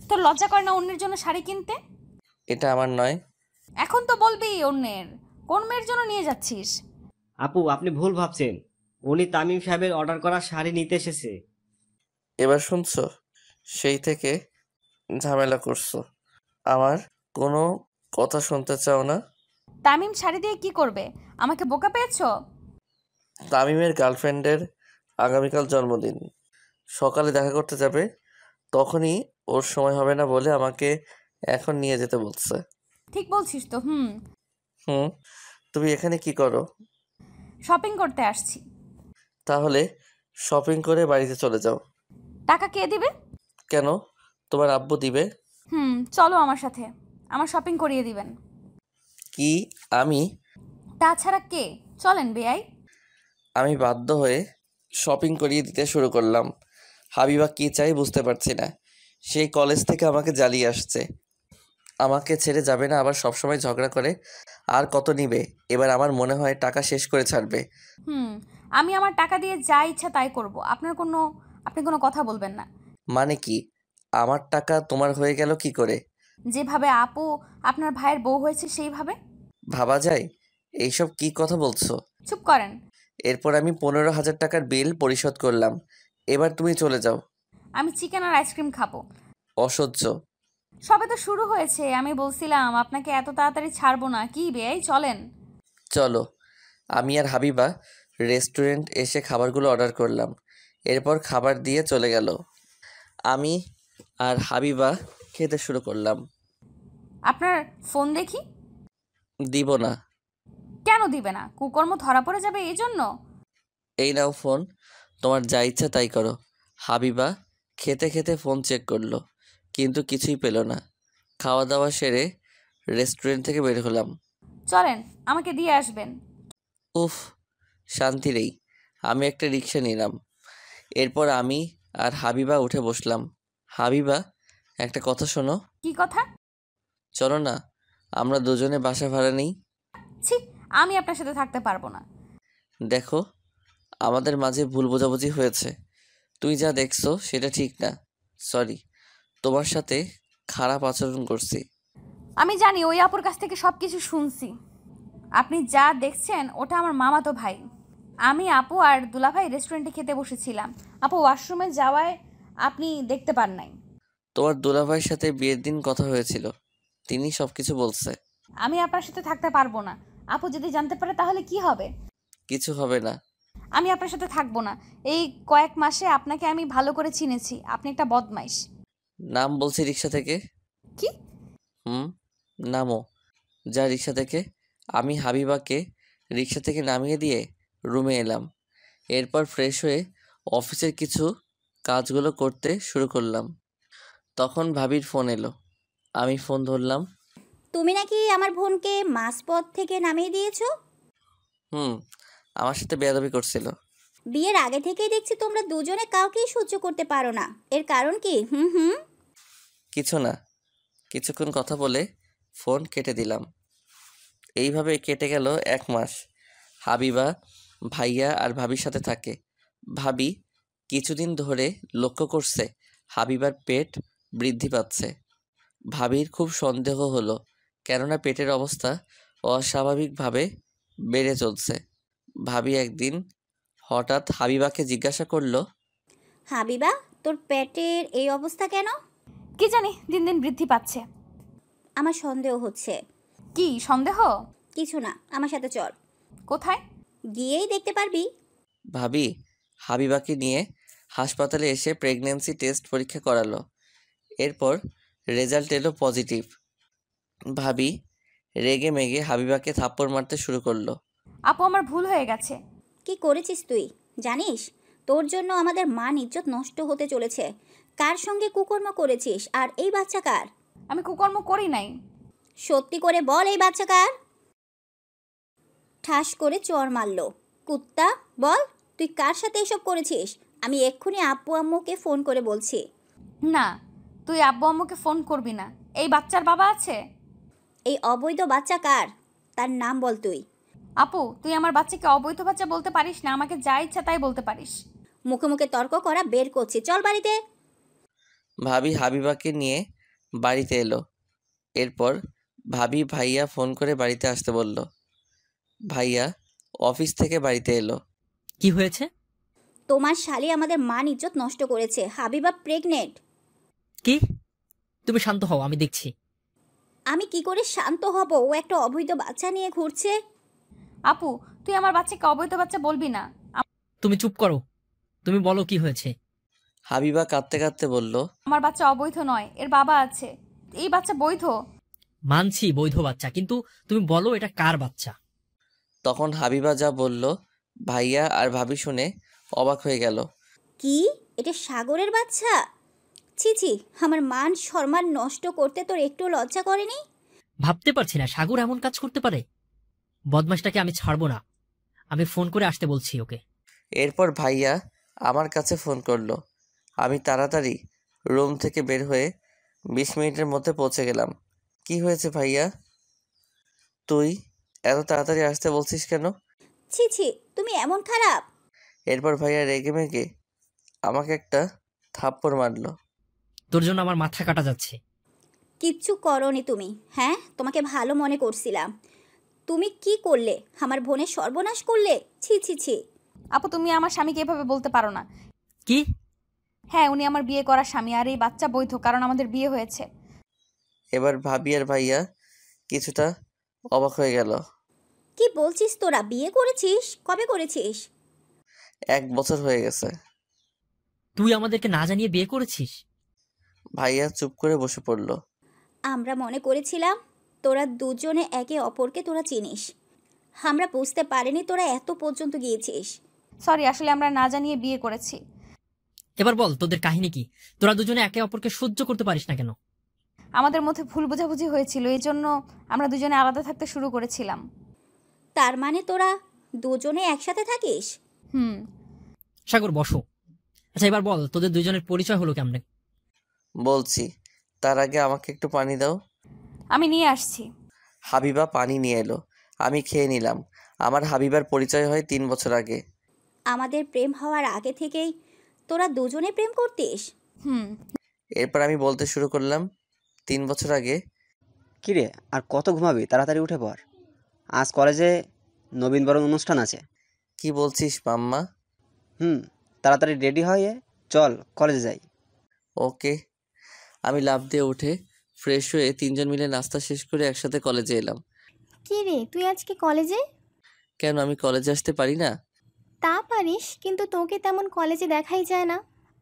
তোর লজ্জা করে না অন্যের জন্য শাড়ি কিনতে? এটা আমার নয়। এখন তো বলবি অন্যের। কোন মেয়ের জন্য নিয়ে যাচ্ছিস? আপু, আপনি ভুল ভাবছেন। উনি তামিম সাহেবের অর্ডার করা শাড়ি নিতে এসেছে। এবার শুনছো? সেই থেকে ঝামেলা করছো। আমার কোনো কথা শুনতে চাও না? তামিম শাড়ি দিয়ে কি করবে? আমাকে বোকা পেয়েছো? তামিমের গার্লফ্রেন্ডের আগামীকাল জন্মদিন, সকালে দেখা করতে যাবে। তখনই ওর সময় হবে না বলে আমাকে এখন নিয়ে যেতে বলছে। ঠিক বলছিস তো। তুমি এখানে কি করো? শপিং করতে আসছি। তাহলে শপিং করে বাড়িতে চলে যাও। টাকা কে দিবে? কেন, তোমার আব্বু দিবে। চলো আমার সাথে, আমার শপিং করিয়ে দিবেন। কি আমি? তাছাড়া কে? চলেন বেয়াই। আমি বাধ্য হয়ে শপিং করিয়ে দিতে শুরু করলাম। হাবিবা কি চাই বুঝতে পারছি না। সেই কলেজ থেকে আমাকে জ্বালিয়ে আসছে, আমাকে ছেড়ে যাবে না, আবার সবসময় ঝগড়া করে। আর কত নিবে? এবার আমার মনে হয় টাকা শেষ করে ছাড়বে। আমি আমার টাকা দিয়ে যা ইচ্ছা তাই করব। আপনি কোনো কথা বলবেন না। মানে কি? আমার টাকা তোমার হয়ে গেল কি করে? যেভাবে আপু আপনার ভাইয়ের বউ হয়েছে সেইভাবে। ভাবা যায়? এইসব কি কথা বলছো? চুপ করেন। এরপর আমি 15,000 টাকার বিল পরিশোধ করলাম। এবার তুমি চলে যাও। আমি চিকেন আর আইসক্রিম খাবো। অসহ্য। সবে তো শুরু হয়েছে। আমি বলছিলাম আপনাকে এত তাড়াতাড়ি ছাড়বো না। কি বেয়াই, চলেন। চলো। আমি আর হাবিবা রেস্টুরেন্ট এসে খাবারগুলো অর্ডার করলাম। এরপর খাবার দিয়ে চলে গেল। আমি আর হাবিবা খেতে শুরু করলাম। আপনার ফোন দেখি। দিব না। কেন দিবে না? কুকর্ম ধরা পড়ে যাবে এই জন্য? এই নাও ফোন, তোমার যা ইচ্ছা তাই করো। হাবিবা খেতে খেতে ফোন চেক করলো কিন্তু কিছুই পেল না। খাওয়া দাওয়া সেরে রেস্টুরেন্ট থেকে বের হলাম। চলেন, আমাকে দিয়ে আসবেন। উফ, শান্তি নেই। আমি একটা রিক্সা নিলাম। এরপর আমি আর হাবিবা উঠে বসলাম। হাবিবা, একটা কথা শোনো। কি কথা? চলো না, আমরা দুজনে বাসা ভাড়া নেই। ছি, আমি আপনার সাথে থাকতে পারবো না। দেখো, আমাদের মাঝে ভুল বোঝাবুঝি হয়েছে। তুই যা দেখছো সেটা ঠিক না। সরি, তোমার সাথে খারাপ আচরণ করছি। আমি জানি, ওই আপুর কাছ থেকে সবকিছু শুনছি। আপনি যা দেখছেন ওটা আমার মামাতো ভাই। আমি আপু আর দুলাভাই রেস্টুরেন্টে খেতে বসেছিলাম। আপু ওয়াশরুমে যাওয়ায় আপনি দেখতে পান নাই। তোমার দুলাভাইয়ের সাথে বিয়ের দিন কথা হয়েছিল, তিনি সবকিছু বলছে। আমি আপনার সাথে থাকতে পারবো না। আপু যদি জানতে পারে তাহলে কি হবে? কিছু হবে না। আমি আপনার সাথে থাকবো না। এই কয়েক মাসে আপনাকে আমি ভালো করে চিনেছি। আপনি একটা বদমাইশ। নাম বলছি রিক্সা থেকে। কি? নামো। যা রিক্সা থেকে। আমি হাবিবাকে রিক্সা থেকে নামিয়ে দিয়ে রুমে এলাম। এরপর ফ্রেশ হয়ে অফিসের কিছু কাজগুলো করতে শুরু করলাম। তখন ভাবির ফোন এলো। আমি ফোন ধরলাম। তুমি নাকি আমার বোনকে মাঝপথ থেকে নামিয়ে দিয়েছো? আমার সাথে বেয়াদবি করছিল। বিয়ের আগে থেকেই দেখছি তোমরা দুজনে কাউকেই সহ্য করতে পারো না। এর কারণ কি? কিছু না। কিছুক্ষণ কথা বলে ফোন কেটে দিলাম। এইভাবে কেটে গেল 1 মাস। হাবিবা ভাইয়া আর ভাবির সাথে থাকে। ভাবি কিছুদিন ধরে লক্ষ্য করছে হাবিবার পেট বৃদ্ধি পাচ্ছে। ভাবির খুব সন্দেহ হলো, কেননা পেটের অবস্থা অস্বাভাবিকভাবে বেড়ে চলছে। ভাবি একদিন হঠাৎ হাবিবাকে জিজ্ঞাসা করলো, হাবিবা, তোর পেটের এই অবস্থা কেন? কি জানি, দিন দিন বৃদ্ধি পাচ্ছে। আমার সন্দেহ হচ্ছে। কি সন্দেহ? কিছু না, আমার সাথে চল। কোথায়? গিয়েই দেখতে পারবি। ভাবি হাবিবাকে নিয়ে হাসপাতালে এসে প্রেগন্যান্সি টেস্ট পরীক্ষা করালো। এরপর রেজাল্ট এলো পজিটিভ। ভাবি রেগে মেগে হাবিবাকে থাপ্পড় মারতে শুরু করলো। আপু, আমার ভুল হয়ে গেছে। কি করেছিস তুই জানিস? তোর জন্য আমাদের মান ইজ্জত নষ্ট হতে চলেছে। কার সঙ্গে কুকর্ম করেছিস? আর এই বাচ্চা কার? আমি কুকর্ম করি নাই। সত্যি করে বল, এই বাচ্চা কার? ঠাস করে চড় মারলো। কুত্তা, বল তুই কার সাথে এসব করেছিস? আমি এক্ষুনি আব্বু আম্মুকে ফোন করে বলছি। না, তুই আব্বু আম্মুকে ফোন করবি না। এই বাচ্চার বাবা আছে। এই অবৈধ বাচ্চা কার? তার নাম বল তুই। আপু, তুই আমার বাচ্চাকে অবৈধ বাচ্চা বলতে পারিস না। আমাকে যা ইচ্ছা তাই বলতে পারিস। মুখে মুখে তর্ক করা বের করছি, চল বাড়িতে। ভাবি হাবিবাকে নিয়ে বাড়িতে এলো। এরপর ভাবি ভাইয়া ফোন করে বাড়িতে আসতে বলল। ভাইয়া অফিস থেকে বাড়িতে এলো। কি হয়েছে? তোমার শালি আমাদের মান ইজ্জত নষ্ট করেছে। হাবিবা প্রেগনেন্ট। কি? তুমি শান্ত হও, আমি দেখছি। আমি কি করে শান্ত হব? ও একটা অবৈধ বাচ্চা নিয়ে ঘুরছে। আপু, তুই আমার বাচ্চাকে অবৈধ বাচ্চা বলবি না। তুমি চুপ করো, তুমি বলো কি হয়েছে। হাবিবা কাঁদতে কাঁদতে বলল, আমার বাচ্চা অবৈধ নয়, এর বাবা আছে। এই বাচ্চা বৈধ। মানছি বৈধ বাচ্চা, কিন্তু তুমি বলো এটা কার বাচ্চা। তখন হাবিবা যা বলল ভাইয়া আর ভাবি শুনে অবাক হয়ে গেল। কি? এটা সাগরের বাচ্চা? ছি ছি, আমার মান সম্মান নষ্ট করতে তোর একটু লজ্জা করেনি? ভাবতে পারছি না সাগর এমন কাজ করতে পারে। বদমাশটাকে আমি ছাড়বো না। আমি ফোন করে আসতে বলছি ওকে। এরপর ভাইয়া আমার কাছে ফোন করলো। আমি তাড়াতাড়ি রুম থেকে বের হয়ে 20 মিনিটের মধ্যে পৌঁছে গেলাম। কি হয়েছে ভাইয়া? তুই এত তাড়াতাড়ি আসতে বলছিস কেন? ছি ছি, তুমি এমন খারাপ? এরপর ভাইয়া রেগে মেগে আমাকে একটা থাপ্পড় মারলো। তোর জন্য আমার মাথা কাটা যাচ্ছে। কিচ্ছু করনি তুমি। হ্যাঁ, তোমাকে ভালো মনে করছিলাম। তুমি কি করলে? আমার বোনের সর্বনাশ করলে। ছি ছি ছি। আপু, তুমি আমার স্বামীকে এভাবে বলতে পারো না। কি? হ্যাঁ, উনি আমার বিয়ে করা স্বামী, আর এই বাচ্চা বৈধ, কারণ আমাদের বিয়ে হয়েছে। এবার ভাবি আর ভাইয়া কিছুটা অবাক হয়ে গেল। কি বলছিস তোরা? বিয়ে করেছিস? কবে করেছিস? 1 বছর হয়ে গেছে। তুই আমাদেরকে না জানিয়ে বিয়ে করেছিস? ভাইয়া চুপ করে বসে পড়ল। আমরা মনে করেছিলাম তোরা দুজনে একে অপরকে তোরা চিনিস। আমরা বুঝতে পারিনি তোরা এত পর্যন্ত গিয়েছিস। সরি, আসলে আমরা না জানিয়ে বিয়ে করেছি। এবার বল তোদের কাহিনী কি? তোরা দুজনে একে অপরকে সহ্য করতে পারিস না কেন? আমাদের মধ্যে ভুল বোঝাবুঝি হয়েছিল, এই জন্য আমরা দুজনে আলাদা থাকতে শুরু করেছিলাম। তার মানে তোরা দুজনে একসাথে থাকিস? হুম। সাগর বসো। আচ্ছা এবার বল তোদের দুজনের পরিচয় হলো কেমনে? বলছি, তার আগে আমাকে একটু পানি দাও। আমি নিয়ে আসছি। হাবিবা পানি নিয়ে এলো। আমি খেয়ে নিলাম। আমার হাবিবার পরিচয় হয় 3 বছর আগে। আমাদের প্রেম হওয়ার আগে থেকেই তোরা দুজনে প্রেম করতিস? হুম। এরপর আমি বলতে শুরু করলাম, 3 বছর আগে। কিরে, আর কত ঘুমাবি? তাড়াতাড়ি উঠে পড়, আজ কলেজে নবীনবরণ অনুষ্ঠান আছে। কি বলছিস মাম্মা? তাড়াতাড়ি রেডি হয়ে চল কলেজে যাই। ওকে। আমি লাফ দিয়ে উঠে ফ্রেশ হয়ে 3 জন মিলে নাস্তা শেষ করে একসাথে কলেজে এলাম। কি রে, তুই আজকে কলেজে? কেন, আমি কলেজে আসতে পারি না? তা পারিস, কিন্তু তোকে তেমন কলেজে দেখাই যায় না।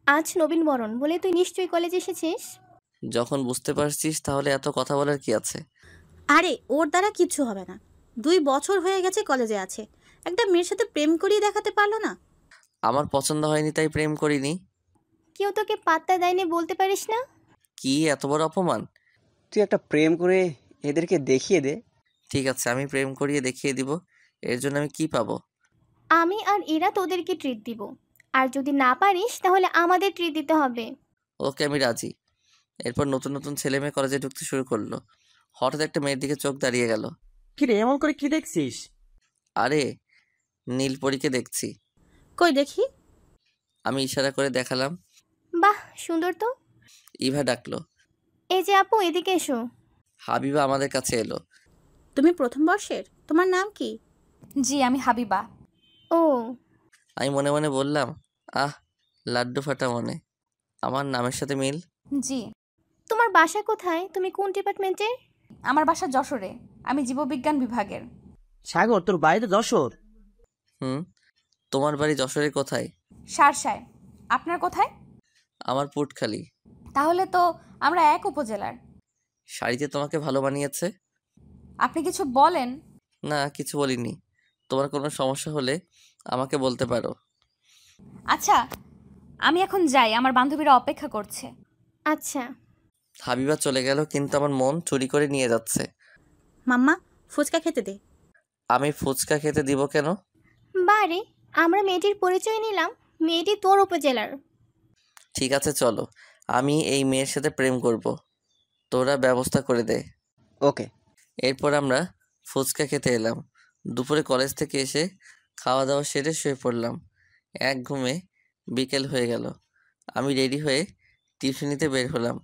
আজ নবীনবরণ বলে তুই নিশ্চয়ই কলেজে এসেছিস। যখন বুঝতে পারছিস তাহলে এত কথা বলার কি আছে? আরে ওর দ্বারা কিচ্ছু হবে না। 2 বছর হয়ে গেছে কলেজে আছে, একটা মেয়ের সাথে প্রেম করিয়ে দেখাতে পারলো না? আমার পছন্দ হয়নি তাই প্রেম করিনি। কেউ তোকে পাত্তা দেয়নি বলতে পারিস না? কি এত বড় অপমান? তুই একটা প্রেম করে এদেরকে দেখিয়ে দে। ঠিক আছে, আমি প্রেম করিয়ে দেখিয়ে দিব। এর জন্য আমি কি পাবো? আমি আর এরা তোদেরকে ট্রিট দিব, আর যদি না পারিস তাহলে আমাদের ট্রিট দিতে হবে। ওকে, আমি রাজি। এরপর নতুন নতুন ছেলে মেয়ে কলেজে ঢুকতে শুরু করলো। হঠাৎ একটা মেয়ের দিকে চোখ দাঁড়িয়ে গেল। কি রে, এমন করে কি দেখছিস? আরে নীলপরীকে দেখছি। কই দেখি। আমি ইশারা করে দেখালাম। বাহ, সুন্দর তো। ইভা ডাকলো। এই যে আপু, এদিকে এসো। হাবিবা আমাদের কাছে এলো। তুমি প্রথম বর্ষের? তোমার নাম কি? জি, আমি হাবিবা। ও, আমি মনে মনে বললাম, আহ লাড্ডু ফাটা মনে, আমার নামের সাথে মিল। জি। তোমার বাসা কোথায়? তুমি কোন ডিপার্টমেন্টের? আমার বাসা যশোরে, আমি জীববিজ্ঞান বিভাগের। সাগর, তোর বাড়ি তো যশোর। হুম, তোমার বাড়ি যশোরে কোথায়? সারসায়। আপনার কোথায়? আমার পুটখালি। তাহলে তো আমরা এক উপজেলার। শাড়িতে তোমাকে ভালো মানিয়েছে। আপনি কিছু বলেন? না, কিছু বলিনি। তোমার কোনো সমস্যা হলে আমাকে বলতে পারো। আচ্ছা, আমি এখন যাই, আমার বান্ধবীরা অপেক্ষা করছে। আচ্ছা। হাবিবা চলে গেল, কিন্তু আমার মন চুরি করে নিয়ে যাচ্ছে। মাম্মা, ফুচকা খেতে দে। আমি ফুচকা খেতে দিব কেন? বারে, আমরা মেয়েটির পরিচয় নিলাম, মেয়েটি তোর উপজেলার। ঠিক আছে চলো, আমি এই মেয়ের সাথে প্রেম করব, তোরা ব্যবস্থা করে দে। ওকে। এরপর আমরা ফুচকা খেতে এলাম। দুপুরে কলেজ থেকে এসে খাওয়া দাওয়া সেরে শুয়ে পড়লাম। এক ঘুমে বিকেল হয়ে গেল। আমি রেডি হয়ে টিউশনিতে বের হলাম।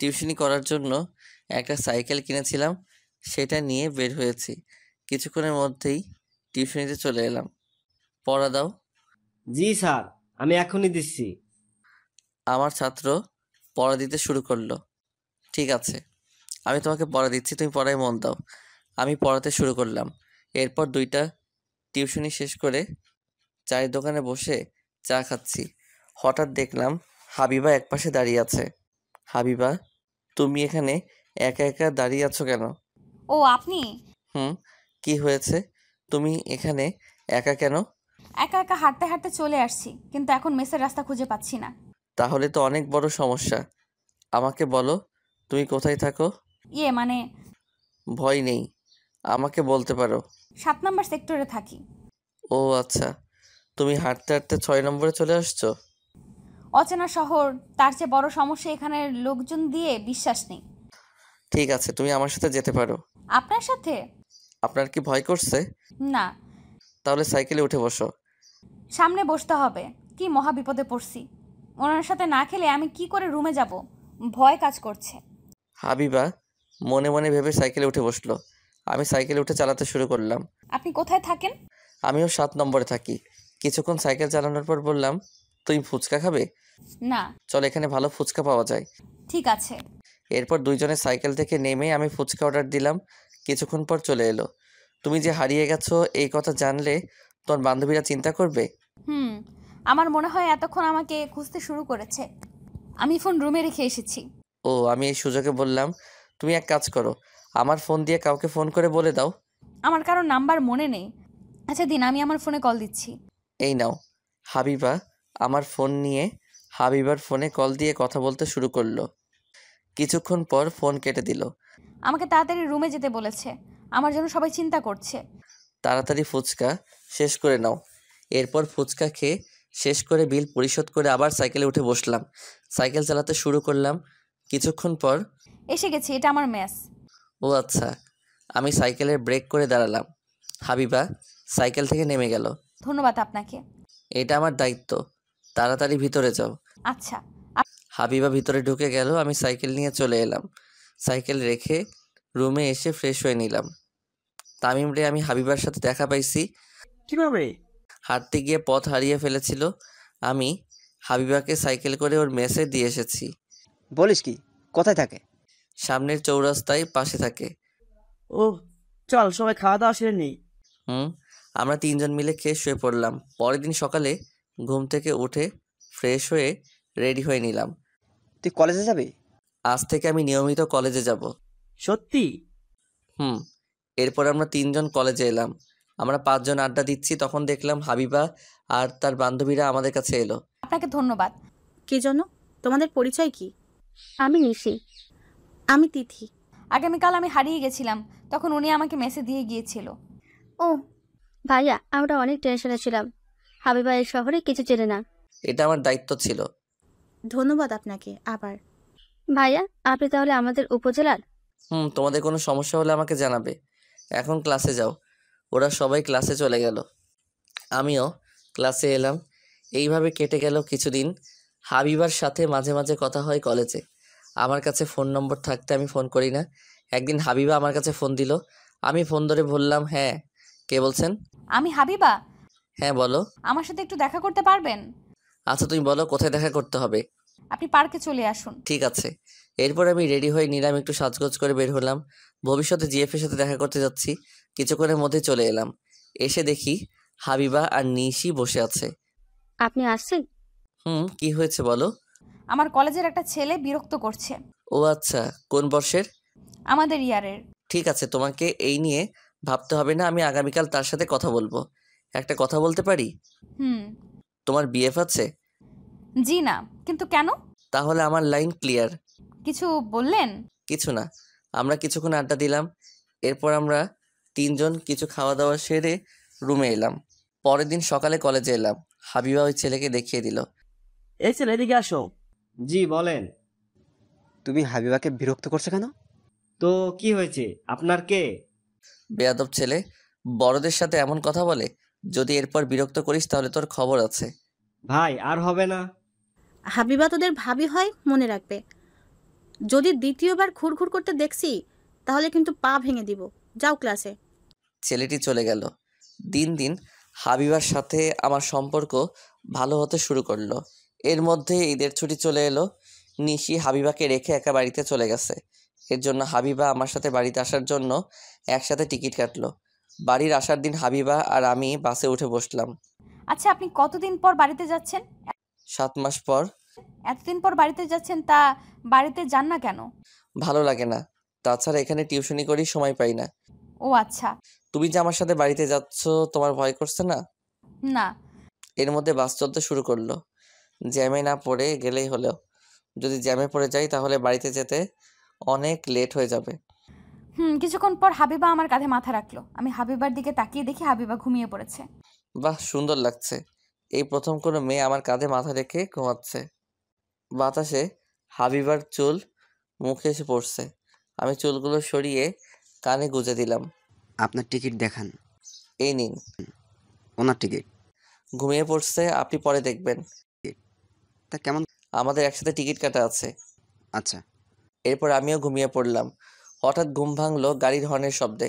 টিউশনি করার জন্য একটা সাইকেল কিনেছিলাম, সেটা নিয়ে বের হয়েছি। কিছুক্ষণের মধ্যেই টিউশনিতে চলে এলাম। পড়া দাও। জি স্যার, আমি এখনই দিচ্ছি। আমার ছাত্র পড়া দিতে শুরু করলো। ঠিক আছে, আমি তোমাকে পড়া দিচ্ছি, তুমি পড়ায় মন দাও। আমি পড়াতে শুরু করলাম। এরপর 2টা টিউশনি শেষ করে চায়ের দোকানে বসে চা খাচ্ছি। হঠাৎ দেখলাম হাবিবা একপাশে দাঁড়িয়ে আছে। হাবিবা, তুমি এখানে একা একা দাঁড়িয়ে আছো কেন? ও আপনি? হুম, কি হয়েছে? তুমি এখানে একা কেন? একা একা হাঁটতে হাঁটতে চলে আসছি, কিন্তু এখন মেসের রাস্তা খুঁজে পাচ্ছি না। তাহলে তো অনেক বড় সমস্যা। আমাকে বলো, তুমি কোথায় থাকো? মানে ভয় নেই, আমাকে বলতে পারো। 7 নম্বর সেক্টরে থাকি। ও আচ্ছা, তুমি হাঁটতে হাঁটতে 6 নম্বরে চলে আসছো? অচেনা শহর, তার চেয়ে বড় সমস্যা এখানের লোকজন দিয়ে বিশ্বাস নেই। ঠিক আছে, তুমি আমার সাথে যেতে পারো। আপনার সাথে? আপনার কি ভয় করছে? না। তাহলে সাইকেলে উঠে বসো। সামনে বসতে হবে। কি মহা বিপদে পড়ছি, ওনার সাথে না খেলে আমি কি করে রুমে যাব, ভয় কাজ করছে। হাবিবা মনে মনে ভেবে সাইকেলে উঠে বসলো। আমি সাইকেলে উঠে চালাতে শুরু করলাম। আপনি কোথায় থাকেন? আমিও 7 নম্বরে থাকি। কিছুক্ষণ সাইকেল চালানোর পর বললাম, তুমি ফুচকা খাবে? না। চল, এখানে ভালো ফুচকা পাওয়া যায়। ঠিক আছে। এরপর দুইজনে সাইকেল থেকে নেমে আমি ফুচকা অর্ডার দিলাম। কিছুক্ষণ পর চলে এলো। তুমি যে হারিয়ে গেছো এই কথা জানলে তোমার বান্ধবীরা চিন্তা করবে। আমার মনে হয় এতক্ষণ আমাকে খুঁজতে শুরু করেছে। আমি ফোন রুমে রেখে এসেছি। ও, আমি এই সুযোগে বললাম, তুমি এক কাজ করো, আমার ফোন দিয়ে কাউকে ফোন করে বলে দাও। আমার কারো নাম্বার মনে নেই। আচ্ছা দিন, আমি আমার ফোনে কল দিচ্ছি। এই নাও। হাবিবা আমার ফোন নিয়ে হাবিবার ফোনে কল দিয়ে কথা বলতে শুরু করলো। কিছুক্ষণ পর ফোন কেটে দিল। আমাকে তাড়াতাড়ি রুমে যেতে বলেছে, আমার জন্য সবাই চিন্তা করছে। তাড়াতাড়ি ফুচকা শেষ করে নাও। এরপর ফুচকা খেয়ে শেষ করে বিল পরিশোধ করে আবার সাইকেলে উঠে বসলাম। সাইকেল চালাতে শুরু করলাম। কিছুক্ষণ পর এসে গেছি, এটা আমার মেস। ও আচ্ছা। আমি সাইকেলের ব্রেক করে দাঁড়ালাম। হাবিবা সাইকেল থেকে নেমে গেল। ধন্যবাদ আপনাকে। এটা আমার দায়িত্ব, তাড়াতাড়ি ভিতরে যাও। আচ্ছা। হাবিবা ভিতরে ঢুকে গেল। আমি সাইকেল নিয়ে চলে এলাম। সাইকেল রেখে রুমে এসে ফ্রেশ হয়ে নিলাম। তামিম রে, আমি হাবিবার সাথে দেখা পাইছি। কিভাবে? হাঁটতে গিয়ে পথ হারিয়ে ফেলেছিল। আমি হাবিবাকে সাইকেল করে ওর মেসে দিয়ে এসেছি। বলিস কি? কোথায় থাকে? সামনের চৌরাস্তায় পাশে থাকে। ও চল, সবাই খাওয়া দাওয়া সেরে নেই। আমরা 3 জন মিলে খেয়ে শুয়ে পড়লাম। পরের দিন সকালে ঘুম থেকে উঠে ফ্রেশ হয়ে রেডি হয়ে নিলাম। তুই কলেজে যাবি? আজ থেকে আমি নিয়মিত কলেজে যাব। সত্যি? এরপর আমরা 3 জন কলেজে এলাম। আমরা 5 জন আড্ডা দিচ্ছি, তখন দেখলাম হাবিবা আর তার বান্ধবীরা আমাদের কাছে এলো। আপনাকে ধন্যবাদ। কি জন্য? তোমাদের পরিচয় কি? আমি নিশি। আমি তিথি। আগামীকাল আমি হারিয়ে গেছিলাম, তখন উনি আমাকে মেসেজ দিয়ে গিয়েছিল। ও ভাইয়া, আমরা অনেক টেনশনে ছিলাম। হাবিবা এই শহরে কিছু চেনে না। এটা আমার দায়িত্ব ছিল। ধন্যবাদ আপনাকে। আবার ভাইয়া, আপনি তাহলে আমাদের উপজেলার? তোমাদের কোনো সমস্যা হলে আমাকে জানাবে। এখন ক্লাসে যাও। ওরা সবাই ক্লাসে চলে গেল, আমিও ক্লাসে এলাম। এইভাবে কেটে গেল কিছুদিন। হাবিবার সাথে মাঝে মাঝে কথা হয় কলেজে। আমার কাছে ফোন নম্বর থাকতে আমি ফোন করি না। একদিন হাবিবা আমার কাছে ফোন দিল। আমি ফোন ধরে বললাম, হ্যাঁ, কে বলছেন? আমি হাবিবা। হ্যাঁ বলো। আমার সাথে একটু দেখা করতে পারবেন? আচ্ছা তুমি বলো কোথায় দেখা করতে হবে। আপনি পার্কে চলে আসুন। ঠিক আছে। এরপর আমি রেডি হয়ে নিলাম, একটু সাজগোজ করে বের হলাম। ভবিষ্যতে জিএফ এর সাথে দেখা করতে যাচ্ছি। কিছুক্ষণের মধ্যে চলে এলাম। এসে দেখি হাবিবা আর নিশি বসে আছে। আপনি আসছেন? কি হয়েছে বলো। আমার কলেজের একটা ছেলে বিরক্ত করছে। ও আচ্ছা, কোন বর্ষের? আমাদের ইয়ারের। ঠিক আছে, তোমাকে এই নিয়ে ভাবতে হবে না, আমি আগামীকাল তার সাথে কথা বলবো। একটা কথা বলতে পারি? তোমার বিএফ আছে? জি না, কিন্তু কেন? তাহলে আমার লাইন ক্লিয়ার। কিছু বললেন? কিছু না, আমরা কিছুক্ষণ আড্ডা দিলাম। এরপর আমরা তিনজন কিছু খাওয়া দাওয়া সেরে রুমে এলাম। পরের দিন সকালে কলেজে এলাম। হাবিবা ওই ছেলেকে দেখিয়ে দিল। এই ছেলে, এদিকে আসো। জি বলেন। তুমি হাবিবাকে বিরক্ত করছো কেন? তো কি হয়েছে, আপনার কে? বেয়াদব ছেলে, বড়দের সাথে এমন কথা বলে। যদি এরপর বিরক্ত করিস তাহলে তোর খবর আছে। ভাই আর হবে না। হাবিবা তোদের ভাবি হয়, মনে রাখবে। যদি দ্বিতীয়বার খুরখুর করতে দেখছি তাহলে কিন্তু পা ভেঙে দিব। যাও ক্লাসে। ছেলেটি চলে গেল। দিন দিন হাবিবার সাথে আমার সম্পর্ক ভালো হতে শুরু করলো। এর মধ্যে ঈদের ছুটি চলে এলো। নিশি হাবিবাকে রেখে একা বাড়িতে চলে গেছে। এর জন্য হাবিবা আমার সাথে বাড়িতে আসার জন্য একসাথে টিকিট কাটলো। বাড়ির আসার দিন হাবিবা আর আমি বাসে উঠে বসলাম। আচ্ছা, আপনি কতদিন পর বাড়িতে যাচ্ছেন? 7 মাস পর। এতদিন পর বাড়িতে যাচ্ছেন, তা বাড়িতে যান না কেন? ভালো লাগে না, তাছাড়া এখানে টিউশনি করি, সময় পাই না। ও আচ্ছা। তুমি যে আমার সাথে বাড়িতে যাচ্ছ, তোমার ভয় করছে না? না। এর মধ্যে বাস চলতে শুরু করলো। জ্যামে না পড়ে গেলেই হলো। যদি জ্যামে পড়ে যাই তাহলে বাড়িতে যেতে অনেক লেট হয়ে যাবে। কিছুক্ষণ পর হাবিবা আমার কাঁধে মাথা রাখলো। আমি হাবিবার দিকে তাকিয়ে দেখি হাবিবা ঘুমিয়ে পড়েছে। বাহ, সুন্দর লাগছে। এই প্রথম কোনো মেয়ে আমার কাঁধে মাথা রেখে ঘুমাচ্ছে। বাতাসে হাবিবার চুল মুখে এসে পড়ছে। আমি চুলগুলো সরিয়ে কানে গুজে দিলাম। আপনার টিকিট দেখান। এই নিন। ওনার টিকিট। ঘুমিয়ে পড়ছে, আপনি পরে দেখবেন। তা কেমন? আমাদের একসাথে টিকিট কাটা আছে। আচ্ছা। এরপর আমিও ঘুমিয়ে পড়লাম। হঠাৎ ঘুম ভাঙলো গাড়ির হর্নের শব্দে।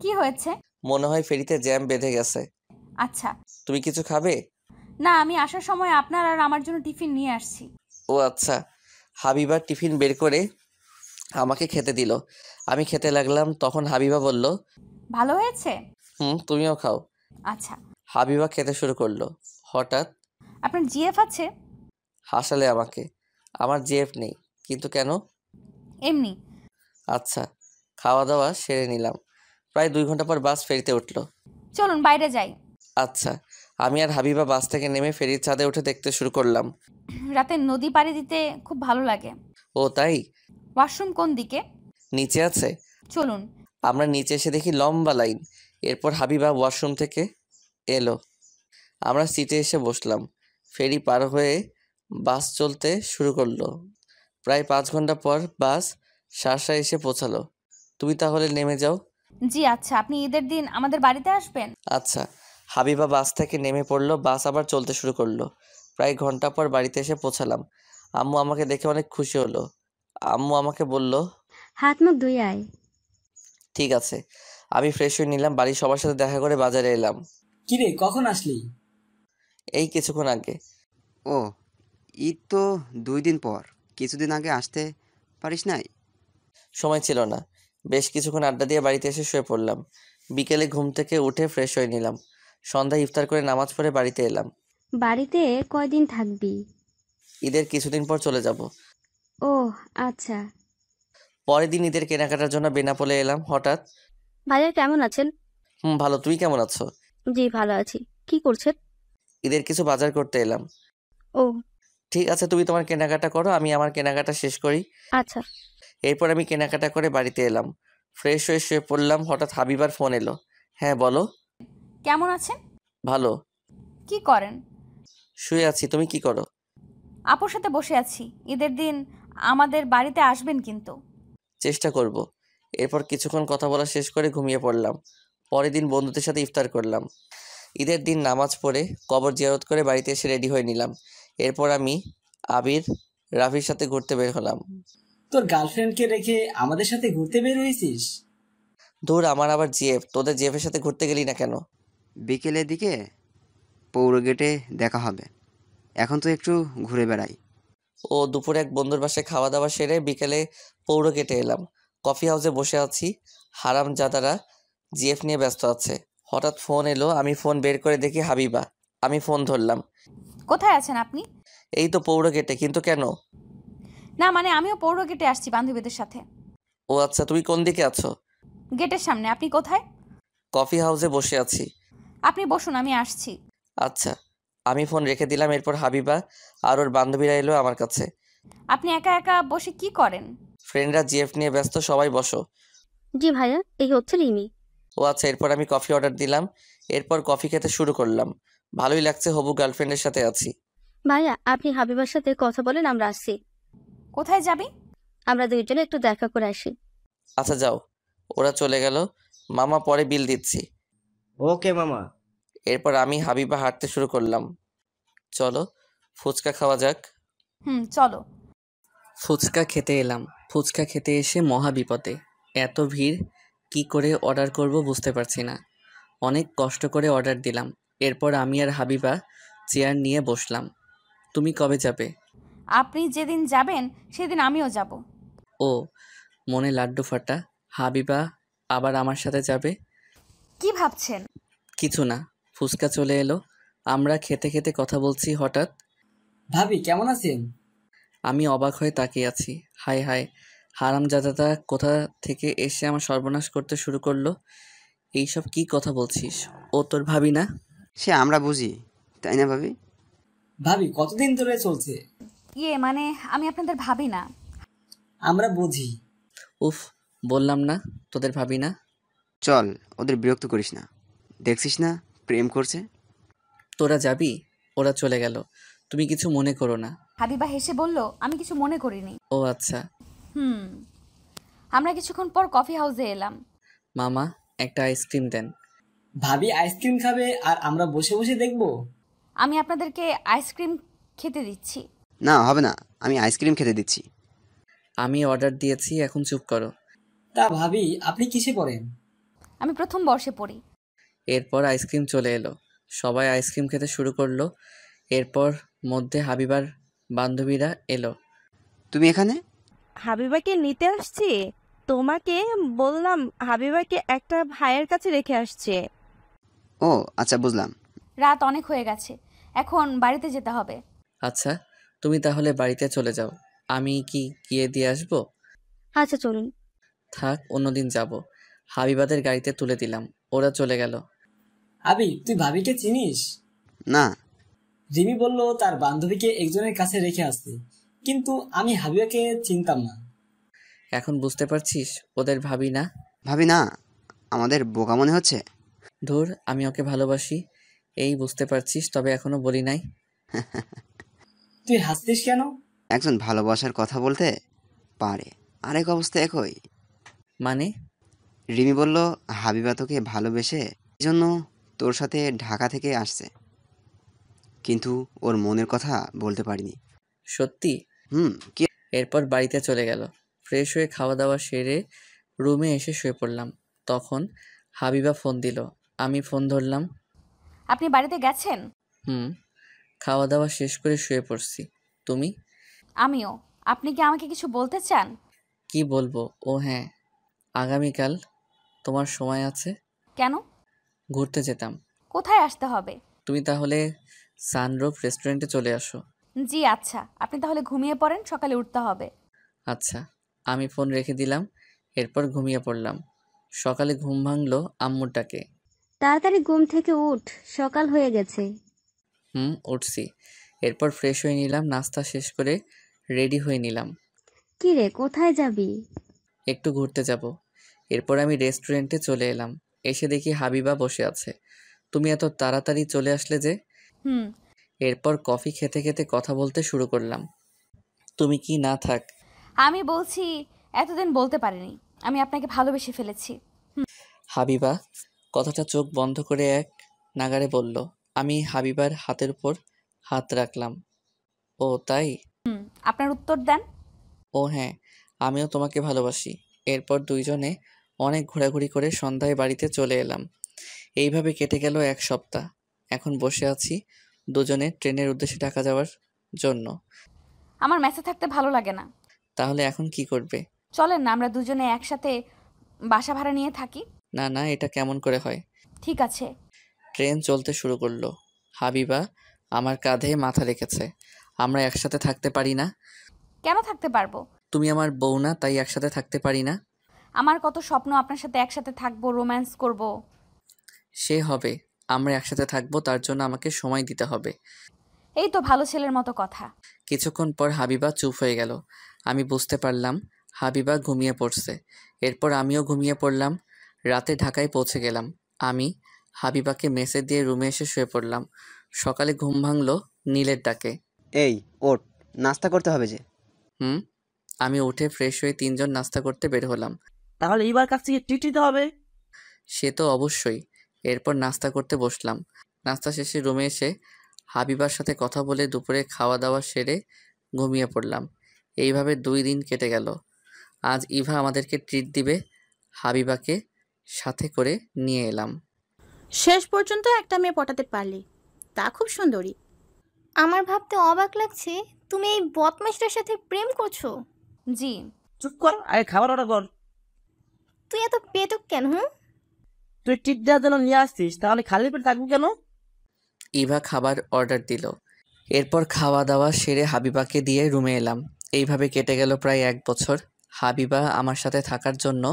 কি হয়েছে? মনে হয় ফেরিতে জ্যাম বেঁধে গেছে। আচ্ছা। তুমি কিছু খাবে? না, আমি আসার সময় আপনার আর আমার জন্য টিফিন নিয়ে আসছি। ও আচ্ছা। হাবিবা টিফিন বের করে আমাকে খেতে দিল। আমি খেতে লাগলাম। তখন হাবিবা বলল, ভালো হয়েছে। তুমিও খাও। আচ্ছা। হাবিবা খেতে শুরু করলো। হঠাৎ, আপনার জিএফ আছে? হাসালে আমাকে। আমার জিএফ নেই। কিন্তু কেন? এমনি। আচ্ছা। খাওয়া দাওয়া সেরে নিলাম। প্রায় 2 ঘন্টা পর বাস ফেরিতে উঠলো। চলুন বাইরে যাই। আচ্ছা। আমি আর হাবিবা বাস থেকে নেমে ফেরির ছাদে উঠে দেখতে শুরু করলাম। রাতে নদী পাড়ি দিতে খুব ভালো লাগে। ও তাই? ওয়াশরুম কোন দিকে? নিচে আছে। চলুন। আমরা নিচে এসে দেখি লম্বা লাইন। এরপর হাবিবা ওয়াশরুম থেকে এলো। আমরা সিটে এসে বসলাম। ফেরি পার হয়ে বাস চলতে শুরু করলো। প্রায় 5 ঘন্টা পর বাস শার্শা এসে পৌঁছালো। তুমি তাহলে নেমে যাও। জি আচ্ছা, আপনি ঈদের দিন আমাদের বাড়িতে আসবেন? আচ্ছা। হাবিবা বাস থেকে নেমে পড়লো। বাস আবার চলতে শুরু করলো। প্রায় ঘন্টা পর বাড়িতে এসে পৌঁছালাম। আম্মু আমাকে দেখে অনেক খুশি হলো। আম্মু আমাকে বলল, হাত মুখ ধুয়ে আয়। ঠিক আছে। আমি ফ্রেশ হয়ে নিলাম। বাড়ির সবার সাথে দেখা করে বাজারে এলাম। কিরে, কখন আসলি? এই কিছুক্ষণ আগে। ও, ঈদ তো 2 দিন পর। কিছুদিন আগে আসতে পারিস নাই? সময় ছিল না। বেশ কিছুক্ষণ আড্ডা দিয়ে বাড়িতে এসে শুয়ে পড়লাম। বিকেলে ঘুম থেকে উঠে ফ্রেশ হয়ে নিলাম। সন্ধ্যায় ইফতার করে নামাজ পড়ে বাড়িতে এলাম। বাড়িতে কয়দিন থাকবি? ঈদের কিছুদিন পর চলে যাব। ও আচ্ছা। পরের দিন ঈদের কেনাকাটার জন্য বেনাপোলে এলাম। হঠাৎ, ভাইয়া কেমন আছেন? ভালো। তুই কেমন আছো? জি ভালো আছি। কি করছেন? ঈদের কিছু বাজার করতে এলাম। ও ঠিক আছে, তুমি তোমার কেনাকাটা করো, আমি আমার কেনাকাটা শেষ করি। আচ্ছা। এরপর আমি কেনাকাটা করে বাড়িতে এলাম। ফ্রেশ হয়ে শুয়ে পড়লাম। হঠাৎ হাবিবার ফোন এলো। হ্যাঁ বলো। কেমন আছেন? ভালো। কি করেন? শুয়ে আছি। তুমি কি করো? আপুর সাথে বসে আছি। ঈদের দিন আমাদের বাড়িতে আসবেন কিন্তু। চেষ্টা করব। এরপর কিছুক্ষণ কথা বলা শেষ করে ঘুমিয়ে পড়লাম। পরের দিন বন্ধুদের সাথে ইফতার করলাম। ঈদের দিন নামাজ পড়ে কবর জিয়ারত করে বাড়িতে এসে রেডি হয়ে নিলাম। এরপর আমি আবির, রাফির সাথে ঘুরতে বের হলাম। তোর গার্লফ্রেন্ডকে রেখে আমাদের সাথে ঘুরতে বের হয়েছিস? ধুর, আমার আবার জিএফ, তোদের জিএফের সাথে ঘুরতে গেলি না কেন? বিকেলের দিকে পৌর গেটে দেখা হবে, এখন তো একটু ঘুরে বেড়াই। ও দুপুরে এক বন্ধুর বাসায় খাওয়া দাওয়া সেরে বিকেলে পৌর গেটে এলাম। কফি হাউসে বসে আছি, হারামজাদারা জিএফ নিয়ে ব্যস্ত আছে। হঠাৎ ফোন এলো, আমি ফোন বের করে দেখি হাবিবা। আমি ফোন ধরলাম। কোথায় আছেন আপনি? এই তো পৌর গেটে, কিন্তু কেন? না মানে আমিও পৌর গেটে আসছি বান্ধবীদের সাথে। ও আচ্ছা, তুমি কোন দিকে আছো? গেটের সামনে। আপনি কোথায়? কফি হাউসে বসে আছি। আপনি বসুন, আমি আসছি। আচ্ছা, আমি ফোন রেখে দিলাম। এরপর হাবিবা আর ওর বান্ধবীরা এলো আমার কাছে। আপনি একা একা বসে কি করেন? ফ্রেন্ডরা জিএফ নিয়ে ব্যস্ত, সবাই বসো। জি ভাইয়া, এই হচ্ছে রিমি। ও আচ্ছা। এরপর আমি কফি অর্ডার দিলাম। এরপর কফি খেতে শুরু করলাম। ভালোই লাগছে, হবু গার্লফ্রেন্ডের সাথে আছি। ভাইয়া, আপনি হাবিবার সাথে কথা বলেন, আমরা আসছি। কোথায় যাবি? আমরা দুইজনে একটু দেখা করে আসি। আচ্ছা যাও। ওরা চলে গেল। মামা, পরে বিল দিচ্ছি। ওকে মামা। এরপর আমি হাবিবা হাঁটতে শুরু করলাম। চলো ফুচকা খাওয়া যাক। চলো। ফুচকা খেতে এলাম। ফুচকা খেতে এসে মহা বিপদে। এত ভিড়, কি করে অর্ডার করব বুঝতে পারছি না। অনেক কষ্ট করে অর্ডার দিলাম। এরপর আমি আর হাবিবা চেয়ার নিয়ে বসলাম। তুমি কবে যাবে? আপনি যেদিন যাবেন সেদিন আমিও যাব। ও, মনে লাড্ডু ফাটা। হাবিবা আবার আমার সাথে যাবে? কি ভাবছেন? কিছু না। ফুচকা চলে এলো। আমরা খেতে খেতে কথা বলছি, হঠাৎ ভাবি কেমন আছেন? আমি অবাক হয়ে তাকিয়ে আছি। হায় হায়, হারামজাদাটা কোথা থেকে এসে আমার সর্বনাশ করতে শুরু করলো। এইসব কি কথা বলছিস? ও তোর ভাবি না? সে আমরা বুঝি, তাই না ভাবি? ভাবি কতদিন ধরে চলছে? মানে আমি আপনাদের ভাবি না। আমরা বুঝি। উফ, বললাম না তোদের ভাবি না। চল, ওদের বিরক্ত করিস না, দেখছিস না প্রেম করছে। তোরা যাবি? ওরা চলে গেল, তুমি কিছু মনে করো না। হাবিবা হেসে বলল, আমি কিছু মনে করিনি। ও আচ্ছা। আমরা কিছুক্ষণ পর কফি হাউসে এলাম। মামা, একটা আইসক্রিম দেন। ভাবি আইসক্রিম খাবে আর আমরা বসে বসে দেখবো? আমি আপনাদেরকে আইসক্রিম খেতে দিচ্ছি। না হবে না, আমি আইসক্রিম খেতে দিচ্ছি। আমি অর্ডার দিয়েছি, এখন চুপ করো। তা ভাবি আপনি কিসে পড়েন? আমি প্রথম বর্ষে পড়ি। এরপর আইসক্রিম চলে এলো। সবাই আইসক্রিম খেতে শুরু করলো। এরপর মধ্যে হাবিবার বান্ধবীরা এলো। তুমি এখানে? হাবিবাকে নিতে আসছি। তোমাকে বললাম হাবিবাকে একটা ভাইয়ের কাছে রেখে আসছে। ও আচ্ছা, বুঝলাম। রাত অনেক হয়ে গেছে, এখন বাড়িতে যেতে হবে। আচ্ছা, তুমি তাহলে বাড়িতে চলে যাও। আমি কি গিয়ে দিয়ে আসবো? আচ্ছা চলুন। থাক, অন্যদিন যাব। হাবিবাদের গাড়িতে তুলে দিলাম, ওরা চলে গেল। আবি, তুই ভাবিকে চিনিস? না। রিমি বলল তার বান্ধবীকে একজনের কাছে রেখে আসতে, কিন্তু আমি হাবিবাকে চিনতাম না। এখন বুঝতে পারছিস ওদের ভাবি না? ভাবি না? আমাদের বোকা মনে হচ্ছে? ধুর, আমি ওকে ভালোবাসি, এই বুঝতে পারছিস, তবে এখনো বলি নাই। তুই হাসতিস কেন? একজন ভালোবাসার কথা বলতে পারে, আরেক অবস্থা একই। মানে? রিমি বলল হাবিবা তোকে ভালোবেসে জন্য তোর সাথে ঢাকা থেকে আসছে, কিন্তু ওর মনের কথা বলতে পারিনি। সত্যি? কি? এরপর বাড়িতে চলে গেল। ফ্রেশ হয়ে খাওয়া দাওয়া সেরে রুমে এসে শুয়ে পড়লাম। তখন হাবিবা ফোন দিল, আমি ফোন ধরলাম। আপনি বাড়িতে গেছেন? খাওয়া দাওয়া শেষ করে শুয়ে পড়ছি। তুমি? আমিও। আপনি কি আমাকে কিছু বলতে চান? কি বলবো? ও হ্যাঁ, আগামীকাল তোমার সময় আছে? কেন? ঘুরতে যেতাম। কোথায় আসতে হবে? তুমি তাহলে সানরুফ রেস্টুরেন্টে চলে আসো। জি আচ্ছা, আপনি তাহলে ঘুমিয়ে পড়েন, সকালে উঠতে হবে। আচ্ছা। আমি ফোন রেখে দিলাম। এরপর ঘুমিয়ে পড়লাম। সকালে ঘুম ভাঙলো আম্মুর ডাকে। তাড়াতাড়ি ঘুম থেকে উঠ, সকাল হয়ে গেছে। উঠছি। এরপর ফ্রেশ হয়ে নিলাম, নাস্তা শেষ করে রেডি হয়ে নিলাম। কি রে, কোথায় যাবি? একটু ঘুরতে যাব। এরপর আমি রেস্টুরেন্টে চলে এলাম। এসে দেখি হাবিবা বসে আছে। তুমি এত তাড়াতাড়ি চলে আসলে যে? হুম। এরপর কফি খেতে খেতে কথা বলতে শুরু করলাম। তুমি কি না থাক আমি বলছি এতদিন বলতে পারিনি, আমি আপনাকে ভালোবেসে ফেলেছি। হাবিবা কথাটা চোখ বন্ধ করে এক নাগাড়ে বলল। আমি হাবিবার হাতের উপর হাত রাখলাম। ও তাই? আপনার উত্তর দেন। ও হ্যাঁ, আমিও তোমাকে ভালোবাসি। এরপর দুইজনে অনেক ঘোরাঘুরি করে সন্ধ্যায় বাড়িতে চলে এলাম। এইভাবে কেটে গেল 1 সপ্তাহ। এখন বসে আছি দুজনে ট্রেনের উদ্দেশ্যে ঢাকা যাওয়ার জন্য। আমার মেসে থাকতে ভালো লাগে না। তাহলে এখন কি করবে? চলেন না আমরা দুজনে একসাথে বাসা ভাড়া নিয়ে থাকি। না না, এটা কেমন করে হয়? ঠিক আছে। ট্রেন চলতে শুরু করলো। হাবিবা আমার কাঁধে মাথা রেখেছে। আমরা একসাথে থাকতে পারি না? কেন থাকতে পারবো? তুমি আমার বউ না, তাই একসাথে থাকতে পারি না? আমার কত স্বপ্ন আপনার সাথে একসাথে থাকবো, রোম্যান্স করব। সে হবে, আমরা একসাথে থাকবো, তার জন্য আমাকে সময় দিতে হবে। এই তো ভালো ছেলের মতো কথা। কিছুক্ষণ পর হাবিবা চুপ হয়ে গেল। আমি বুঝতে পারলাম হাবিবা ঘুমিয়ে পড়ছে। এরপর আমিও ঘুমিয়ে পড়লাম। রাতে ঢাকায় পৌঁছে গেলাম। আমি হাবিবাকে মেসেজ দিয়ে রুমে এসে শুয়ে পড়লাম। সকালে ঘুম ভাঙলো নীলের ডাকে। এই ওঠ, নাস্তা করতে হবে যে। আমি উঠে ফ্রেশ হয়ে 3 জন নাস্তা করতে বের হলাম। তাহলে এবার কাছ থেকে ট্রিট দিতে হবে। সে তো অবশ্যই। এরপর নাস্তা করতে বসলাম। নাস্তা শেষে রুমে এসে হাবিবার সাথে কথা বলে দুপুরে খাওয়া দাওয়া সেরে ঘুমিয়ে পড়লাম। এইভাবে 2 দিন কেটে গেল। আজ ইভা আমাদেরকে ট্রিট দিবে। হাবিবাকে সাথে করে নিয়ে এলাম। শেষ পর্যন্ত একটা মেয়ে পটাতে পারলি, তা খুব সুন্দরী। আমার ভাবতে অবাক লাগছে তুমি এই বদমাইশটার সাথে প্রেম করছো। জি। চুপ কর, আগে খাবার অর্ডার কর। তুই এত পেটুক কেন? তুই ট্রিট দেওয়ার জন্য নিয়ে আসছিস, তাহলে খালি পেট থাকবো কেন? ইভা খাবার অর্ডার দিল। এরপর খাওয়া দাওয়া সেরে হাবিবাকে দিয়ে রুমে এলাম। এইভাবে কেটে গেল প্রায় 1 বছর। হাবিবা আমার সাথে থাকার জন্য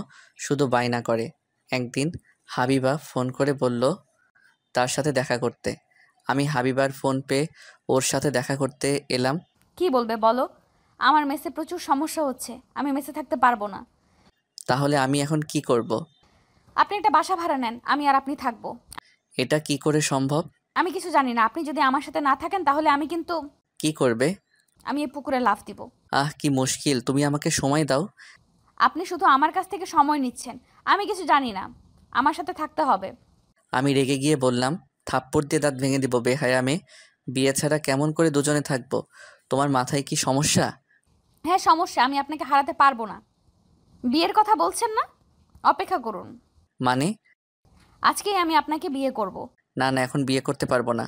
শুধু বায়না করে। একদিন হাবিবা ফোন করে বলল তার সাথে দেখা করতে। আমি হাবিবার ফোন পেয়ে ওর সাথে দেখা করতে এলাম। কি বলবে বলো? আমার মেসে প্রচুর সমস্যা হচ্ছে, আমি মেসে থাকতে পারবো না। তাহলে আমি এখন কি করব? আপনি একটা বাসা ভাড়া নেন, আমি আর আপনি থাকবো। এটা কি করে সম্ভব? আমি কিছু জানি না। আপনি যদি আমার সাথে না থাকেন তাহলে আমি কিন্তু কি করবে? আমি এই পুকুরে লাফ দিব। কি মুশকিল, তুমি আমাকে সময় দাও। আপনি শুধু আমার কাছ থেকে সময় নিচ্ছেন, আমি কিছু জানি না। আমার সাথে থাকতে হবে। আমি রেগে গিয়ে বললাম, থাপ্পড় দিয়ে দাঁত ভেঙে দিব বেহায়া মেয়ে। বিয়ে ছাড়া কেমন করে দুজনে থাকবো? তোমার মাথায় কি সমস্যা? হ্যাঁ সমস্যা, আমি আপনাকে হারাতে পারবো না। বিয়ের কথা বলছেন না? অপেক্ষা করুন। মানে? আজকেই আমি আপনাকে বিয়ে করব। না না, এখন বিয়ে করতে পারবো না।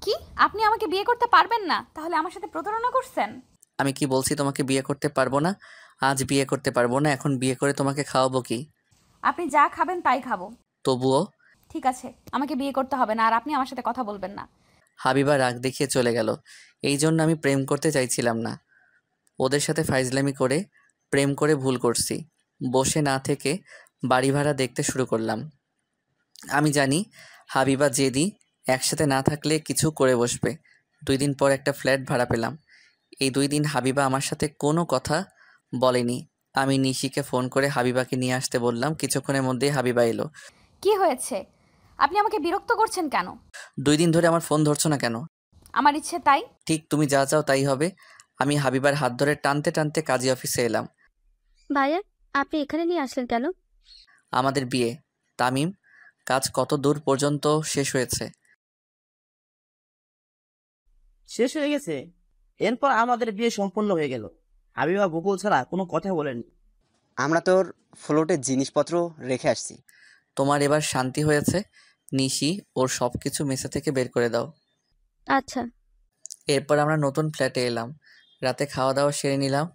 কি? আপনি আমাকে বিয়ে করতে পারবেন না? তাহলে আমার সাথে প্রতারণা করছেন? আমি কি বলছি তোমাকে বিয়ে করতে পারবো না? আজ বিয়ে করতে পারবো না, এখন বিয়ে করে তোমাকে খাওয়াবো কি? আপনি যা খাবেন তাই খাবো। তবুও? ঠিক আছে, আমাকে বিয়ে করতে হবে না, আর আপনি আমার সাথে কথা বলবেন না। হাবিবা রাগ দেখিয়ে চলে গেল। এই জন্য আমি প্রেম করতে চাইছিলাম না। ওদের সাথে ফাইজলামি করে প্রেম করে ভুল করছি। বসে না থেকে বাড়ি ভাড়া দেখতে শুরু করলাম। আমি জানি হাবিবা জেদি, একসাথে না থাকলে কিছু করে বসবে। 2 দিন পর একটা ফ্ল্যাট ভাড়া পেলাম। এই 2 দিন হাবিবা আমার সাথে কোনো কথা বলেনি। আমি নিশিকে ফোন করে হাবিবাকে নিয়ে আসতে বললাম। কিছুক্ষণের মধ্যেই হাবিবা এলো। কি হয়েছে? আপনি আমাকে বিরক্ত করছেন কেন? 2 দিন ধরে আমার ফোন ধরছো না কেন? আমার ইচ্ছে তাই। ঠিক তুমি যা চাও তাই হবে। আমি হাবিবার হাত ধরে টানতে টানতে কাজী অফিসে এলাম। ভাইয়া, আপনি এখানে নিয়ে আসলেন কেন? আমাদের বিয়ে। তামিম, কাজ কত দূর পর্যন্ত শেষ হয়েছে? শেষ হয়ে গেছে। এরপর আমাদের বিয়ে সম্পূর্ণ হয়ে গেল। হাবিবা গোকুল ছাড়া কোনো কথা বলেনি। আমরা তোর ফ্লোটে জিনিসপত্র রেখে আসছি। তোমার এবার শান্তি হয়েছে? নিশি, ওর সব কিছু মেসে থেকে বের করে দাও। আচ্ছা। এরপর আমরা নতুন ফ্ল্যাটে এলাম। রাতে খাওয়া দাওয়া সেরে নিলাম।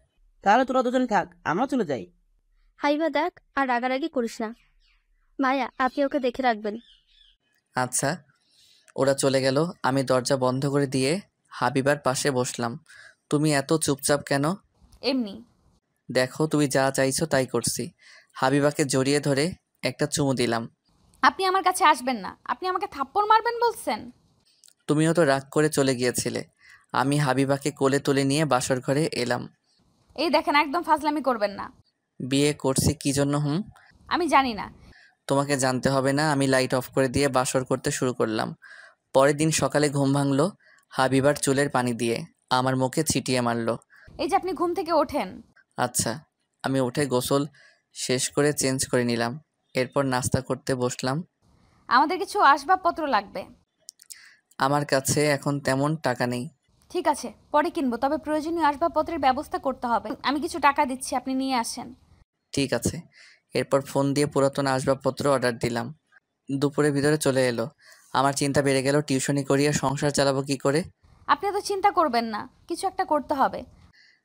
তাহলে তোরা দুজনে থাক, আমরা চলে যাই। হাইবা দেখ, আর রাগারাগি করিস না। ভাইয়া, আপনি ওকে দেখে রাখবেন। আচ্ছা। ওরা চলে গেল। আমি দরজা বন্ধ করে দিয়ে হাবিবার পাশে বসলাম। তুমি এত চুপচাপ কেন? এমনি। দেখো, তুমি যা চাইছো তাই করছি। হাবিবাকে জড়িয়ে ধরে একটা চুমু দিলাম। আপনি আমার কাছে আসবেন না। আপনি আমাকে থাপ্পড় মারবেন বলছেন? তুমিও তো রাগ করে চলে গিয়েছিলে। আমি হাবিবাকে কোলে তুলে নিয়ে বাসর ঘরে এলাম। এই দেখেন, একদম ফাজলামি করবেন না। বিয়ে করছি কি জন্য? আমি জানি না। তোমাকে জানতে হবে না। আমি লাইট অফ করে দিয়ে বাসর করতে শুরু করলাম। পরের দিন সকালে ঘুম ভাঙলো হাবিবার চুলের পানি দিয়ে। আমার মুখে ছিটিয়ে মারলো। এই যে আপনি ঘুম থেকে ওঠেন। আচ্ছা। আমি উঠে গোসল শেষ করে চেঞ্জ করে নিলাম। এরপর নাস্তা করতে বসলাম। আমাদের কিছু আসবাবপত্র লাগবে। আমার কাছে এখন তেমন টাকা নেই। ঠিক আছে, পরে কিনবো, তবে প্রয়োজনীয় আসবাবপত্রের ব্যবস্থা করতে হবে। আমি কিছু টাকা দিচ্ছি, আপনি নিয়ে আসেন। ঠিক আছে। এরপর ফোন দিয়ে পুরাতন আসবাবপত্র অর্ডার দিলাম। দুপুরের ভিতরে চলে এলো। আমার চিন্তা বেড়ে গেল, টিউশনি করিয়ে সংসার চালাবো কি করে। আপনি এত চিন্তা করবেন না, কিছু একটা করতে হবে।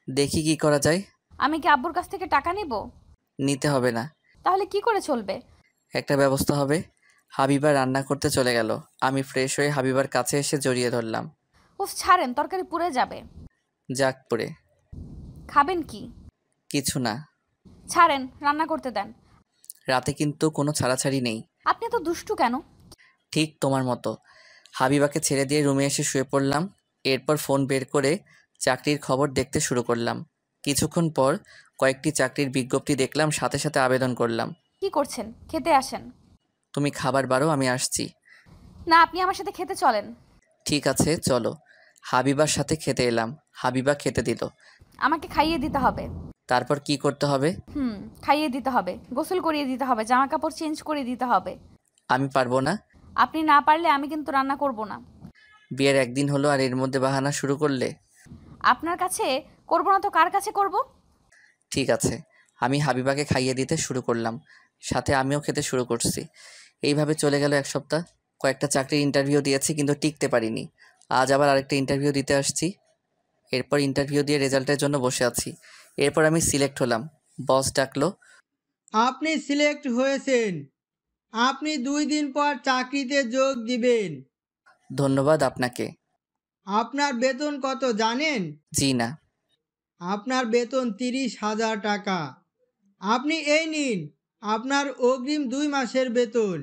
দেখি কি করা যায়। আমি কি আব্বুর কাছ থেকে টাকা নিব? নিতে হবে না। তাহলে কি করে চলবে? একটা ব্যবস্থা হবে। হাবিবা রান্না করতে চলে গেল। আমি ফ্রেশ হয়ে হাবিবার কাছে এসে জড়িয়ে ধরলাম। উফ, ছাড়েন, তরকারি পুড়ে যাবে। যাক পুড়ে। খাবেন কি? কিছু না। ছাড়েন, রান্না করতে দেন। রাতে কিন্তু কোনো ছাড়াছাড়ি নেই। আপনি এত দুষ্টু কেন? ঠিক তোমার মতো। হাবিবাকে ছেড়ে দিয়ে রুমে এসে শুয়ে পড়লাম। এরপর ফোন বের করে চাকরির খবর দেখতে শুরু করলাম। কিছুক্ষণ পর কয়েকটি চাকরির বিজ্ঞপ্তি দেখলাম, সাথে সাথে আবেদন করলাম। কি করছেন? খেতে আসেন। তুমি খাবার বারো, আমি আসছি। না, আপনি আমার সাথে খেতে চলেন। ঠিক আছে চলো। হাবিবার সাথে খেতে এলাম। হাবিবা খেতে দিল। আমাকে খাইয়ে দিতে হবে। তারপর কি করতে হবে? খাইয়ে দিতে হবে, গোসল করিয়ে দিতে হবে, জামা কাপড় চেঞ্জ করে দিতে হবে। আমি পারবো না। আপনি না পারলে আমি কিন্তু রান্না করব না। বিয়ের একদিন হলো আর এর মধ্যে বাহানা শুরু করলে। আপনার কাছে করব না তো কার কাছে করব? ঠিক আছে। আমি হাবিবাকে খাইয়ে দিতে শুরু করলাম, সাথে আমিও খেতে শুরু করছি। এইভাবে চলে গেল এক সপ্তাহ। কয়েকটা চাকরির ইন্টারভিউ দিয়েছি কিন্তু টিকতে পারিনি। আজ আবার আরেকটা ইন্টারভিউ দিতে আসছি। এরপর ইন্টারভিউ দিয়ে রেজাল্টের জন্য বসে আছি। এরপর আমি সিলেক্ট হলাম। বস ডাকলো। আপনি সিলেক্ট হয়েছেন, আপনি 2 দিন পর চাকরিতে যোগ দিবেন। ধন্যবাদ আপনাকে। আপনার বেতন কত জানেন? জি না। আপনার বেতন 30,000 টাকা। আপনি এই নিন আপনার অগ্রিম 2 মাসের বেতন।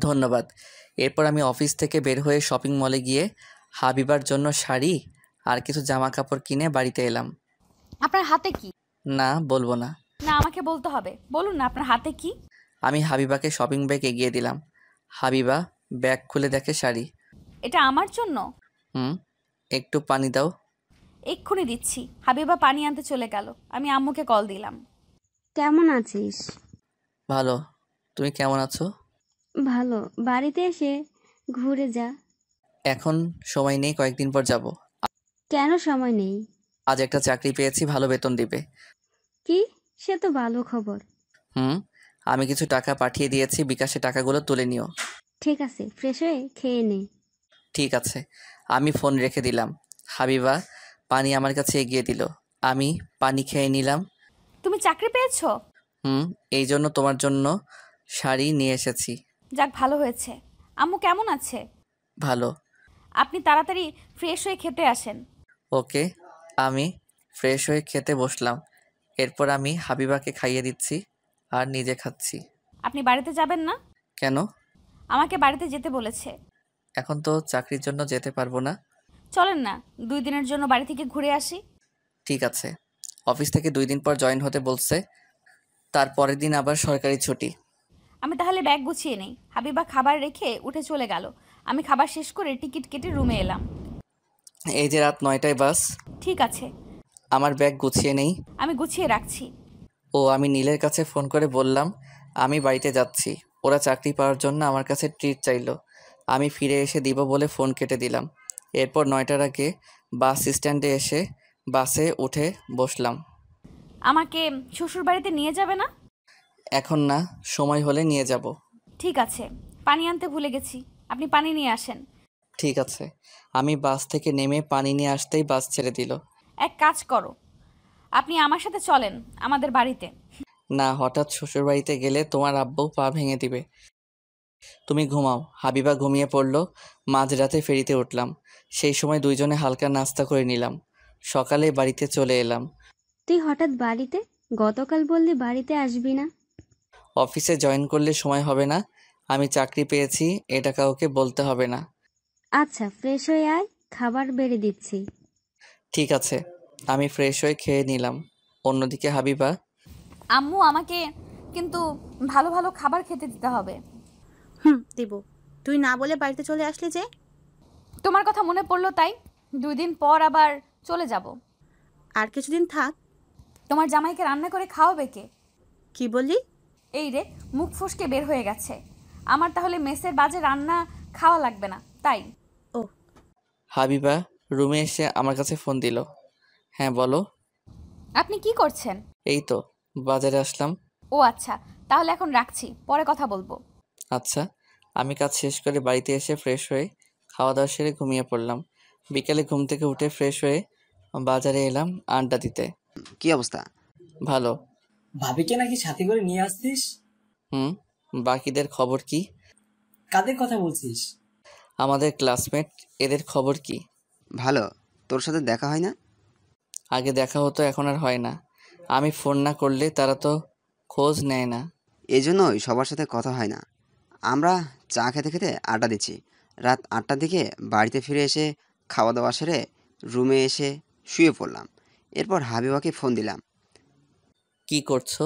ধন্যবাদ। এরপর আমি অফিস থেকে বের হয়ে শপিং মলে গিয়ে হাবিবার জন্য শাড়ি আর কিছু জামা কাপড় কিনে বাড়িতে এলাম। আপনার হাতে কি? না, বলবো না। না, আমাকে বলতে হবে। বলুন না, আপনার হাতে কি? আমি হাবিবাকে শপিং ব্যাগ এগিয়ে দিলাম। হাবিবা ব্যাগ খুলে দেখে শাড়ি। এটা আমার জন্য? একটু পানি দাও। এক্ষুনি দিচ্ছি। হাবিবা পানি আনতে চলে গেল। আমি আম্মুকে কল দিলাম। কেমন আছিস? ভালো। তুমি কেমন আছো? ভালো। বাড়িতে এসে ঘুরে যা। এখন সময় নেই, কয়েকদিন পর যাব। কেন সময় নেই? আজ একটা চাকরি পেয়েছি, ভালো বেতন দিবে। কি? সে তো ভালো খবর। আমি কিছু টাকা পাঠিয়ে দিয়েছি, বিকাশে টাকাগুলো তুলে নিও। ঠিক আছে, ফ্রেশ হয়ে খেয়ে নে। ঠিক আছে। আমি ফোন রেখে দিলাম। হাবিবা পানি আমার কাছে এগিয়ে দিল। আমি পানি খেয়ে নিলাম। তুমি চাকরি পেয়েছো? এই জন্য তোমার জন্য শাড়ি নিয়ে এসেছি। যাক, ভালো হয়েছে। আম্মু কেমন আছে? ভালো। আপনি তাড়াতাড়ি ফ্রেশ হয়ে খেতে আসেন। ওকে। আমি ফ্রেশ হয়ে খেতে বসলাম। এরপর আমি হাবিবাকে খাইয়ে দিচ্ছি আর নিজে খাচ্ছি। আপনি বাড়িতে যাবেন না? কেন? আমাকে বাড়িতে যেতে বলেছে। এখন তো চাকরির জন্য যেতে পারবো না। চলেন না, 2 দিনের জন্য বাড়ি থেকে ঘুরে আসি। ঠিক আছে। অফিস থেকে 2 দিন পর জয়েন হতে বলছে। তার পরের দিন আবার সরকারি ছুটি। আমি তাহলে ব্যাগ গুছিয়ে নেই। হাবিবা খাবার রেখে উঠে চলে গেল। আমি খাবার শেষ করে টিকিট কেটে রুমে এলাম। এই যে রাত 9টায় বাস। ঠিক আছে। আমার ব্যাগ গুছিয়ে নেই। আমি গুছিয়ে রাখছি। আমি নীলের কাছে ফোন করে বললাম আমি বাড়িতে যাচ্ছি। ওরা চাকরি পাওয়ার জন্য আমার কাছে ট্রিট চাইলো। আমি ফিরে এসে দিব বলে ফোন কেটে দিলাম। এরপর 9টার আগে বাস স্ট্যান্ডে এসে বাসে উঠে বসলাম। আমাকে শ্বশুর বাড়িতে নিয়ে যাবে না? এখন না, সময় হলে নিয়ে যাব। ঠিক আছে। পানি আনতে ভুলে গেছি, আপনি পানি নিয়ে আসেন। ঠিক আছে। আমি বাস থেকে নেমে পানি নিয়ে আসতেই বাস ছেড়ে দিল। এক কাজ করো, আপনি আমার সাথে চলেন আমাদের বাড়িতে। না, হঠাৎ শ্বশুর বাড়িতে গেলে তোমার আব্বু পা ভেঙে দিবে। তুমি ঘুমাও। হাবিবা ঘুমিয়ে পড়ল। মাঝরাতে ফেরিতে উঠলাম। সেই সময় 2 জনে হালকা নাস্তা করে নিলাম। সকালে বাড়িতে চলে এলাম। তুই হঠাৎ বাড়িতে? গতকাল বললি বাড়িতে আসবি না। অফিসে জয়েন করলে সময় হবে না। আমি চাকরি পেয়েছি, এটা কাউকে বলতে হবে না। আচ্ছা, ফ্রেশ হয়ে আয়, খাবার বেড়ে দিচ্ছি। ঠিক আছে। আমি ফ্রেশ হয়ে খেয়ে নিলাম। অন্যদিকে হাবিবা। আম্মু, আমাকে কিন্তু ভালো ভালো খাবার খেতে দিতে হবে। দিব। তুই না বলে বাড়িতে চলে আসলি যে? তোমার কথা মনে পড়লো তাই। 2 দিন পর আবার চলে যাব। আর কিছুদিন থাক। তোমার জামাইকে রান্না করে খাওয়াবে কে? কি বললি? এই রে, মুখ ফসকে বের হয়ে গেছে। আমার তাহলে মেসের বাজে রান্না খাওয়া লাগবে না, তাই? হাবিবা রুমে এসে আমার কাছে ফোন দিল। হ্যাঁ বলো। আপনি কি করছেন? এই তো বাজারে আসলাম। ও আচ্ছা, তাহলে এখন রাখছি, পরে কথা বলবো। আচ্ছা। আমি কাজ শেষ করে বাড়িতে এসে ফ্রেশ হয়ে খাওয়া দাওয়া সেরে ঘুমিয়ে পড়লাম। বিকেলে ঘুম থেকে উঠে ফ্রেশ হয়ে বাজারে এলাম আড্ডা দিতে। কি অবস্থা? ভালো। ভাবিকে নাকি সাথে করে নিয়ে আসছিস? বাকিদের খবর কি? কাদের কথা বলছিস? আমাদের ক্লাসমেট, এদের খবর কি? ভালো। তোর সাথে দেখা হয় না? আগে দেখা হতো, এখন আর হয় না। আমি ফোন না করলে তারা তো খোঁজ নেয় না। এই জন্যই সবার সাথে কথা হয় না। আমরা চা খেতে খেতে আড্ডা দিচ্ছি। রাত 8টার দিকে বাড়িতে ফিরে এসে খাওয়া দাওয়া সেরে রুমে এসে শুয়ে পড়লাম। এরপর হাবিবাকে ফোন দিলাম। কি করছো?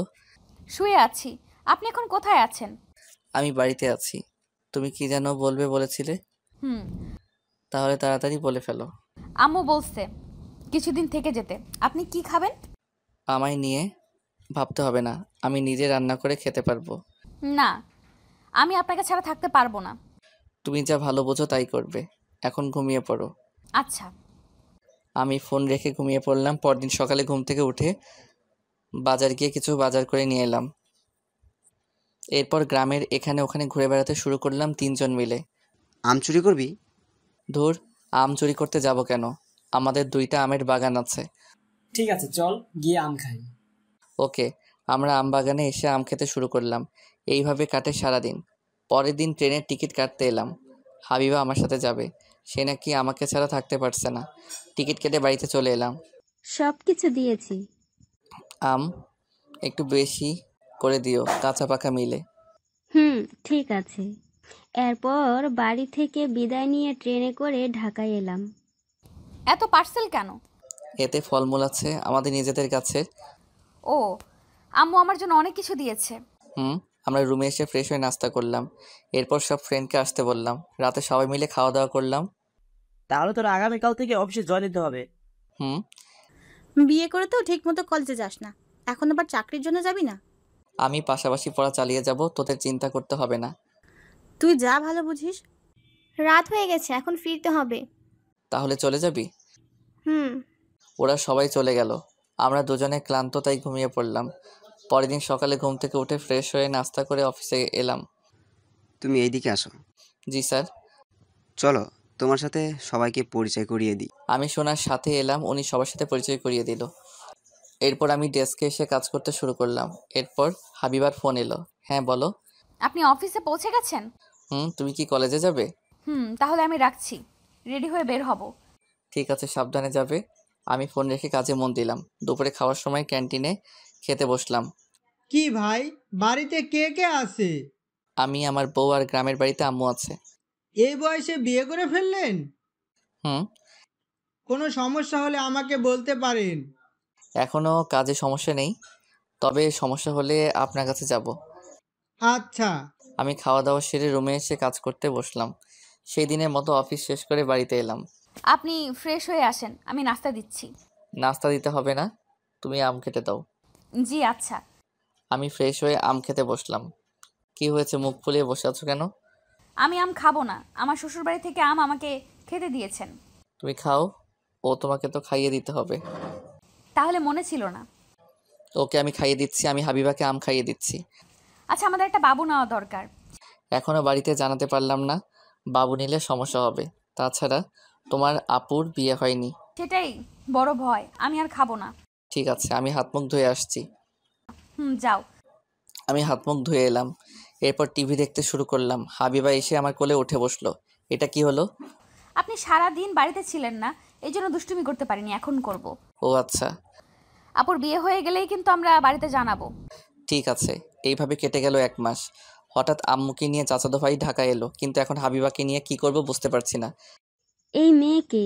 শুয়ে আছি। আপনি এখন কোথায় আছেন? আমি বাড়িতে আছি। তুমি কি যেন বলবে বলেছিলে? তাহলে তাড়াতাড়ি বলে ফেলো। আম্মু বলছে কিছুদিন থেকে যেতে। আপনি কি খাবেন? আমায় নিয়ে ভাবতে হবে না, আমি নিজে রান্না করে খেতে পারবো। না, আমি আপনাকে ছাড়া থাকতে পারবো না। তুমি যা ভালো বোঝো তাই করবে। এখন ঘুমিয়ে পড়ো। আচ্ছা। আমি ফোন রেখে ঘুমিয়ে পড়লাম। পরদিন সকালে ঘুম থেকে উঠে বাজার গিয়ে কিছু বাজার করে নিয়ে এলাম। এরপর গ্রামের এখানে ওখানে ঘুরে বেড়াতে শুরু করলাম 3 জন মিলে। আম চুরি করবি? ধুর, আম চুরি করতে যাব কেন? আমাদের 2টা আমের বাগান আছে। ঠিক আছে, চল গিয়ে আম খাই। ওকে। আমরা আম বাগানে এসে আম খেতে শুরু করলাম। এইভাবে কাটে সারাদিন। পরের দিন ট্রেনের টিকিট কাটতে এলাম। হাবিবা আমার সাথে যাবে। সে নাকি আমাকে ছাড়া থাকতে পারছে না। টিকিট কেটে বাড়িতে চলে এলাম। সব কিছু দিয়েছি। আম একটু বেশি করে দিও, কাঁচা পাকা মিলে। ঠিক আছে। এরপর বাড়ি থেকে বিদায় নিয়ে ট্রেনে করে ঢাকায় এলাম। এত পার্সেল কেন? এতে ফলমূল আছে আমাদের নিজেদের কাছে। ও, আম্মু আমার জন্য অনেক কিছু দিয়েছে। আমরা রুমে এসে ফ্রেশ হয়ে নাস্তা করলাম। এরপর সব ফ্রেন্ডকে আসতে বললাম। রাতে সবাই মিলে খাওয়া দাওয়া করলাম। তাহলে তোর আগামীকাল থেকে অফিসে জয়েন দিতে হবে। বিয়ে করে তো ঠিক মতো কলেজে যাস না, এখন আবার চাকরির জন্য যাবি না? আমি পাশাপাশি পড়া চালিয়ে যাব, তোদের চিন্তা করতে হবে না। তুই যা ভালো বুঝিস। রাত হয়ে গেছে, এখন ফিরতে হবে। তাহলে চলে যাবি? ওরা সবাই চলে গেল। আমরা দুজনে ক্লান্ত, তাই ঘুমিয়ে পড়লাম। পরের দিন সকালে ঘুম থেকে উঠে ফ্রেশ হয়ে নাস্তা করে অফিসে এলাম। তুমি এইদিকে আসো। জি স্যার। চলো তোমার সাথে সবাইকে পরিচয় করিয়ে দিই। আমি সোনার সাথে এলাম, উনি সবার সাথে পরিচয় করিয়ে দিল। এরপর আমি ডেস্কে এসে কাজ করতে শুরু করলাম। এরপর হাবিবার ফোন এলো। হ্যাঁ বলো। আপনি অফিসে পৌঁছে গেছেন? তুমি কি কলেজে যাবে? তাহলে আমি রাখছি, রেডি হয়ে বের হব। ঠিক আছে, সাবধানে যাবে। আমি ফোন রেখে কাজে মন দিলাম। দুপুরে খাওয়ার সময় ক্যান্টিনে খেতে বসলাম। কি ভাই, বাড়িতে কে কে আছে? আমি, আমার বউ আর গ্রামের বাড়িতে আম্মু আছে। এই বয়সে বিয়ে করে ফেললেন? কোনো সমস্যা হলে আমাকে বলতে পারেন। এখনো কাজে সমস্যা নেই, তবে সমস্যা হলে আপনার কাছে যাব। আচ্ছা। আমি খাওয়া দাওয়া সেরে রুমে এসে কাজ করতে বসলাম। সেই দিনের মতো অফিস শেষ করে বাড়িতে এলাম। আপনি ফ্রেশ হয়ে আসেন, আমি নাস্তা দিচ্ছি। নাস্তা দিতে হবে না, তুমি আম খেতে দাও। জি আচ্ছা। আমি ফ্রেশ হয়ে আম খেতে বসলাম। কি হয়েছে, মুখ ফুলিয়ে বসে আছো কেন? আমি আম খাবো না, আমার শ্বশুর বাড়ি থেকে আম আমাকে খেতে দিয়েছেন। তুমি খাও, ও তোমাকে তো খাইয়ে দিতে হবে। তাহলে মনে ছিল না। ওকে আমি খাইয়ে দিচ্ছি, আমি হাবিবাকে আম খাইয়ে দিচ্ছি। আচ্ছা, আমাদের একটা বাবু নেওয়া দরকার। এখনো বাড়িতে জানাতে পারলাম না, বাবু নিলে সমস্যা হবে। তাছাড়া তোমার আপুর বিয়ে হয়নি। সেটাই বড় ভয়, আমি আর খাবো না। ঠিক আছে, আমি হাত মুখ ধুয়ে আসছি। যাও। আমি হাত মুখ ধুয়ে এলাম। এরপর টিভি দেখতে শুরু করলাম। হাবিবা এসে আমার কোলে উঠে বসলো। এটা কি হলো? আপনি সারা দিন বাড়িতে ছিলেন না, এই জন্য দুষ্টুমি করতে পারিনি, এখন করব। ও আচ্ছা। আপুর বিয়ে হয়ে গেলেই কিন্তু আমরা বাড়িতে জানাবো। ঠিক আছে। এইভাবে কেটে গেল 1 মাস। হঠাৎ আম্মুকে নিয়ে চাচাতো ভাই ঢাকায় এলো, কিন্তু এখন হাবিবাকে নিয়ে কি করব বুঝতে পারছি না। এই মেয়েকে?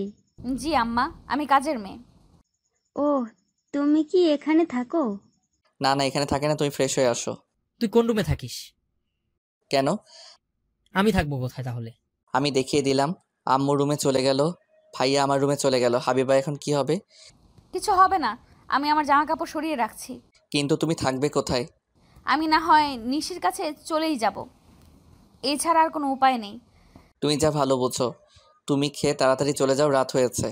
জি আম্মা, আমি কাজের মেয়ে। ও, তুমি কি এখানে থাকো? না না, এখানে থাকে না, তুমি ফ্রেশ হয়ে আসো। তুই কোন রুমে থাকিস? কেন? আমি থাকবো কোথায় তাহলে? আমি দেখিয়ে দিলাম। আম্মু রুমে চলে গেল, ভাইয়া আমার রুমে চলে গেল। হাবিবা এখন কি হবে? কিছু হবে না, আমি আমার জামা কাপড় সরিয়ে রাখছি। কিন্তু তুমি থাকবে কোথায়? আমি না হয় নিশির কাছে চলেই যাব, এছাড়া আর কোনো উপায় নেই। তুমি যা ভালো বোঝো। তুমি খেয়ে তাড়াতাড়ি চলে যাও, রাত হয়েছে।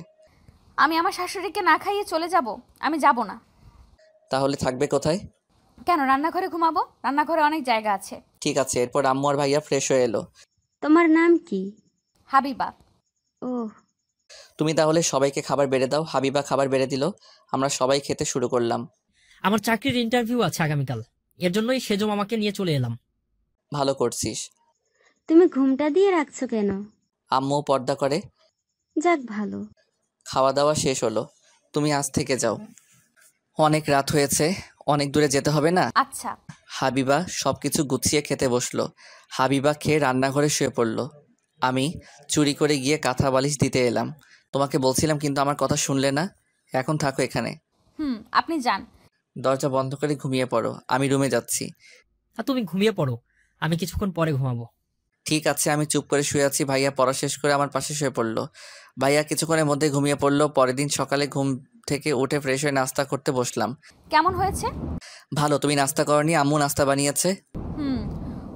আমি আমার শাশুড়িকে না খাইয়ে চলে যাব? আমি যাব না। তাহলে থাকবে কোথায়? কেন, রান্নাঘরে ঘুমাবো? রান্নাঘরে অনেক জায়গা আছে। ঠিক আছে। এরপর আম্মু আর ভাইয়া ফ্রেশ হয়ে এলো। তোমার নাম কি? হাবিবা। ও, তুমি তাহলে সবাইকে খাবার বেড়ে দাও। হাবিবা খাবার বেড়ে দিল। আমরা সবাই খেতে শুরু করলাম। আমার চাকরির ইন্টারভিউ আছে আগামীকাল, এর জন্যই সেজো মামাকে নিয়ে চলে এলাম। ভালো করছিস। তুমি ঘুমটা দিয়ে রাখছো কেন? আম্মু পর্দা করে। যাক ভালো। খাওয়া দাওয়া শেষ হলো। তুমি আজ থেকে যাও, অনেক রাত হয়েছে, অনেক দূরে যেতে হবে না। আচ্ছা। হাবিবা সবকিছু গুছিয়ে খেতে বসলো। হাবিবা খেয়ে রান্নাঘরে শুয়ে পড়লো। আমি চুরি করে গিয়ে কাঁথা বালিশ দিতে এলাম। তোমাকে বলছিলাম কিন্তু আমার কথা শুনলে না। এখন থাকো এখানে। আপনি যান। দরজা বন্ধ করে ঘুমিয়ে পড়ো, আমি রুমে যাচ্ছি। আর তুমি ঘুমিয়ে পড়ো, আমি কিছুক্ষণ পরে ঘুমাবো। ঠিক আছে। আমি চুপ করে শুয়ে আছি। ভাইয়া পড়া শেষ করে আমার পাশে শুয়ে পড়লো। ভাইয়া কিছুক্ষণের মধ্যে ঘুমিয়ে পড়লো। পরের দিন সকালে ঘুম থেকে উঠে ফ্রেশ হয়ে নাস্তা করতে বসলাম। কেমন হয়েছে? ভালো। তুমি নাস্তা করনি? আম্মু নাস্তা বানিয়েছে।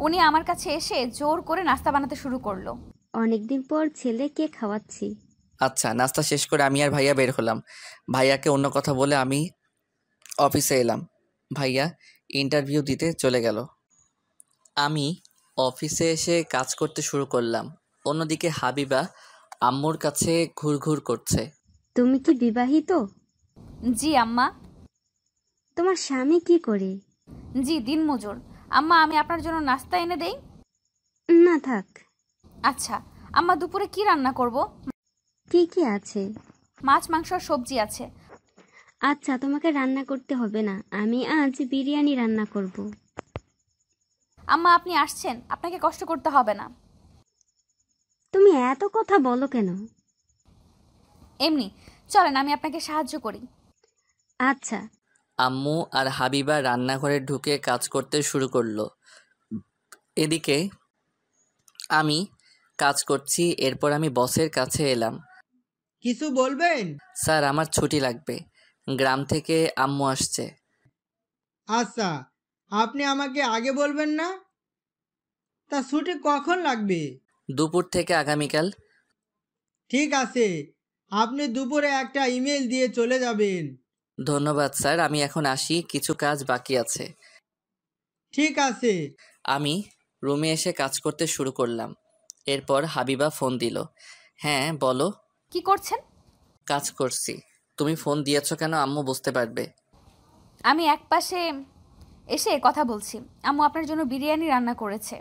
উনি আমার কাছে এসে জোর করে নাস্তা বানাতে শুরু করলো। অনেকদিন পর ছেলেকে খাওয়াচ্ছি। আচ্ছা। নাস্তা শেষ করে আমি আর ভাইয়া বের হলাম। ভাইয়াকে অন্য কথা বলে আমি অফিসে এলাম। ভাইয়া ইন্টারভিউ দিতে চলে গেল। আমি অফিসে এসে কাজ করতে শুরু করলাম। অন্যদিকে হাবিবা আম্মুর কাছে ঘুরঘুর করছে। তুমি কি বিবাহিত? জি আম্মা। তোমার স্বামী কি করে? জি দিনমজুর। আম্মা, আমি আপনার জন্য নাস্তা এনে দেই? না থাক। আচ্ছা আম্মা, দুপুরে কি রান্না করব? কি কি আছে? মাছ, মাংস আর সবজি আছে। আচ্ছা, তোমাকে রান্না করতে হবে না, আমি আজ বিরিয়ানি রান্না করব। আম্মা, আপনি আসছেন, আপনাকে কষ্ট করতে হবে না। তুমি এত কথা বলো কেন? এমনি। চলেন আমি আপনাকে সাহায্য করি। আচ্ছা। আম্মু আর হাবিবা রান্নাঘরে ঢুকে কাজ করতে শুরু করলো। এদিকে আমি কাজ করছি। এরপর আমি বসের কাছে এলাম। কিছু বলবেন? স্যার, আমার ছুটি লাগবে। গ্রাম থেকে আম্মু আসছে। আচ্ছা, আপনি আমাকে আগে বলবেন না? তা ছুটি কখন লাগবে? দুপুর থেকে আগামীকাল। ঠিক আছে, আপনি দুপুরে একটা ইমেল দিয়ে চলে যাবেন। ধন্যবাদ স্যার, আমি এখন আসি, কিছু কাজ বাকি আছে। ঠিক আছে। আমি রুমে এসে কাজ করতে শুরু করলাম। এরপর হাবিবা ফোন দিল। হ্যাঁ বলো। কি করছেন? কাজ করছি। তুমি ফোন দিয়েছো কেন আম্মু বুঝতে পারবে। আমি একপাশে এসে কথা বলছি। আম্মু আপনার জন্য বিরিয়ানি রান্না করেছে।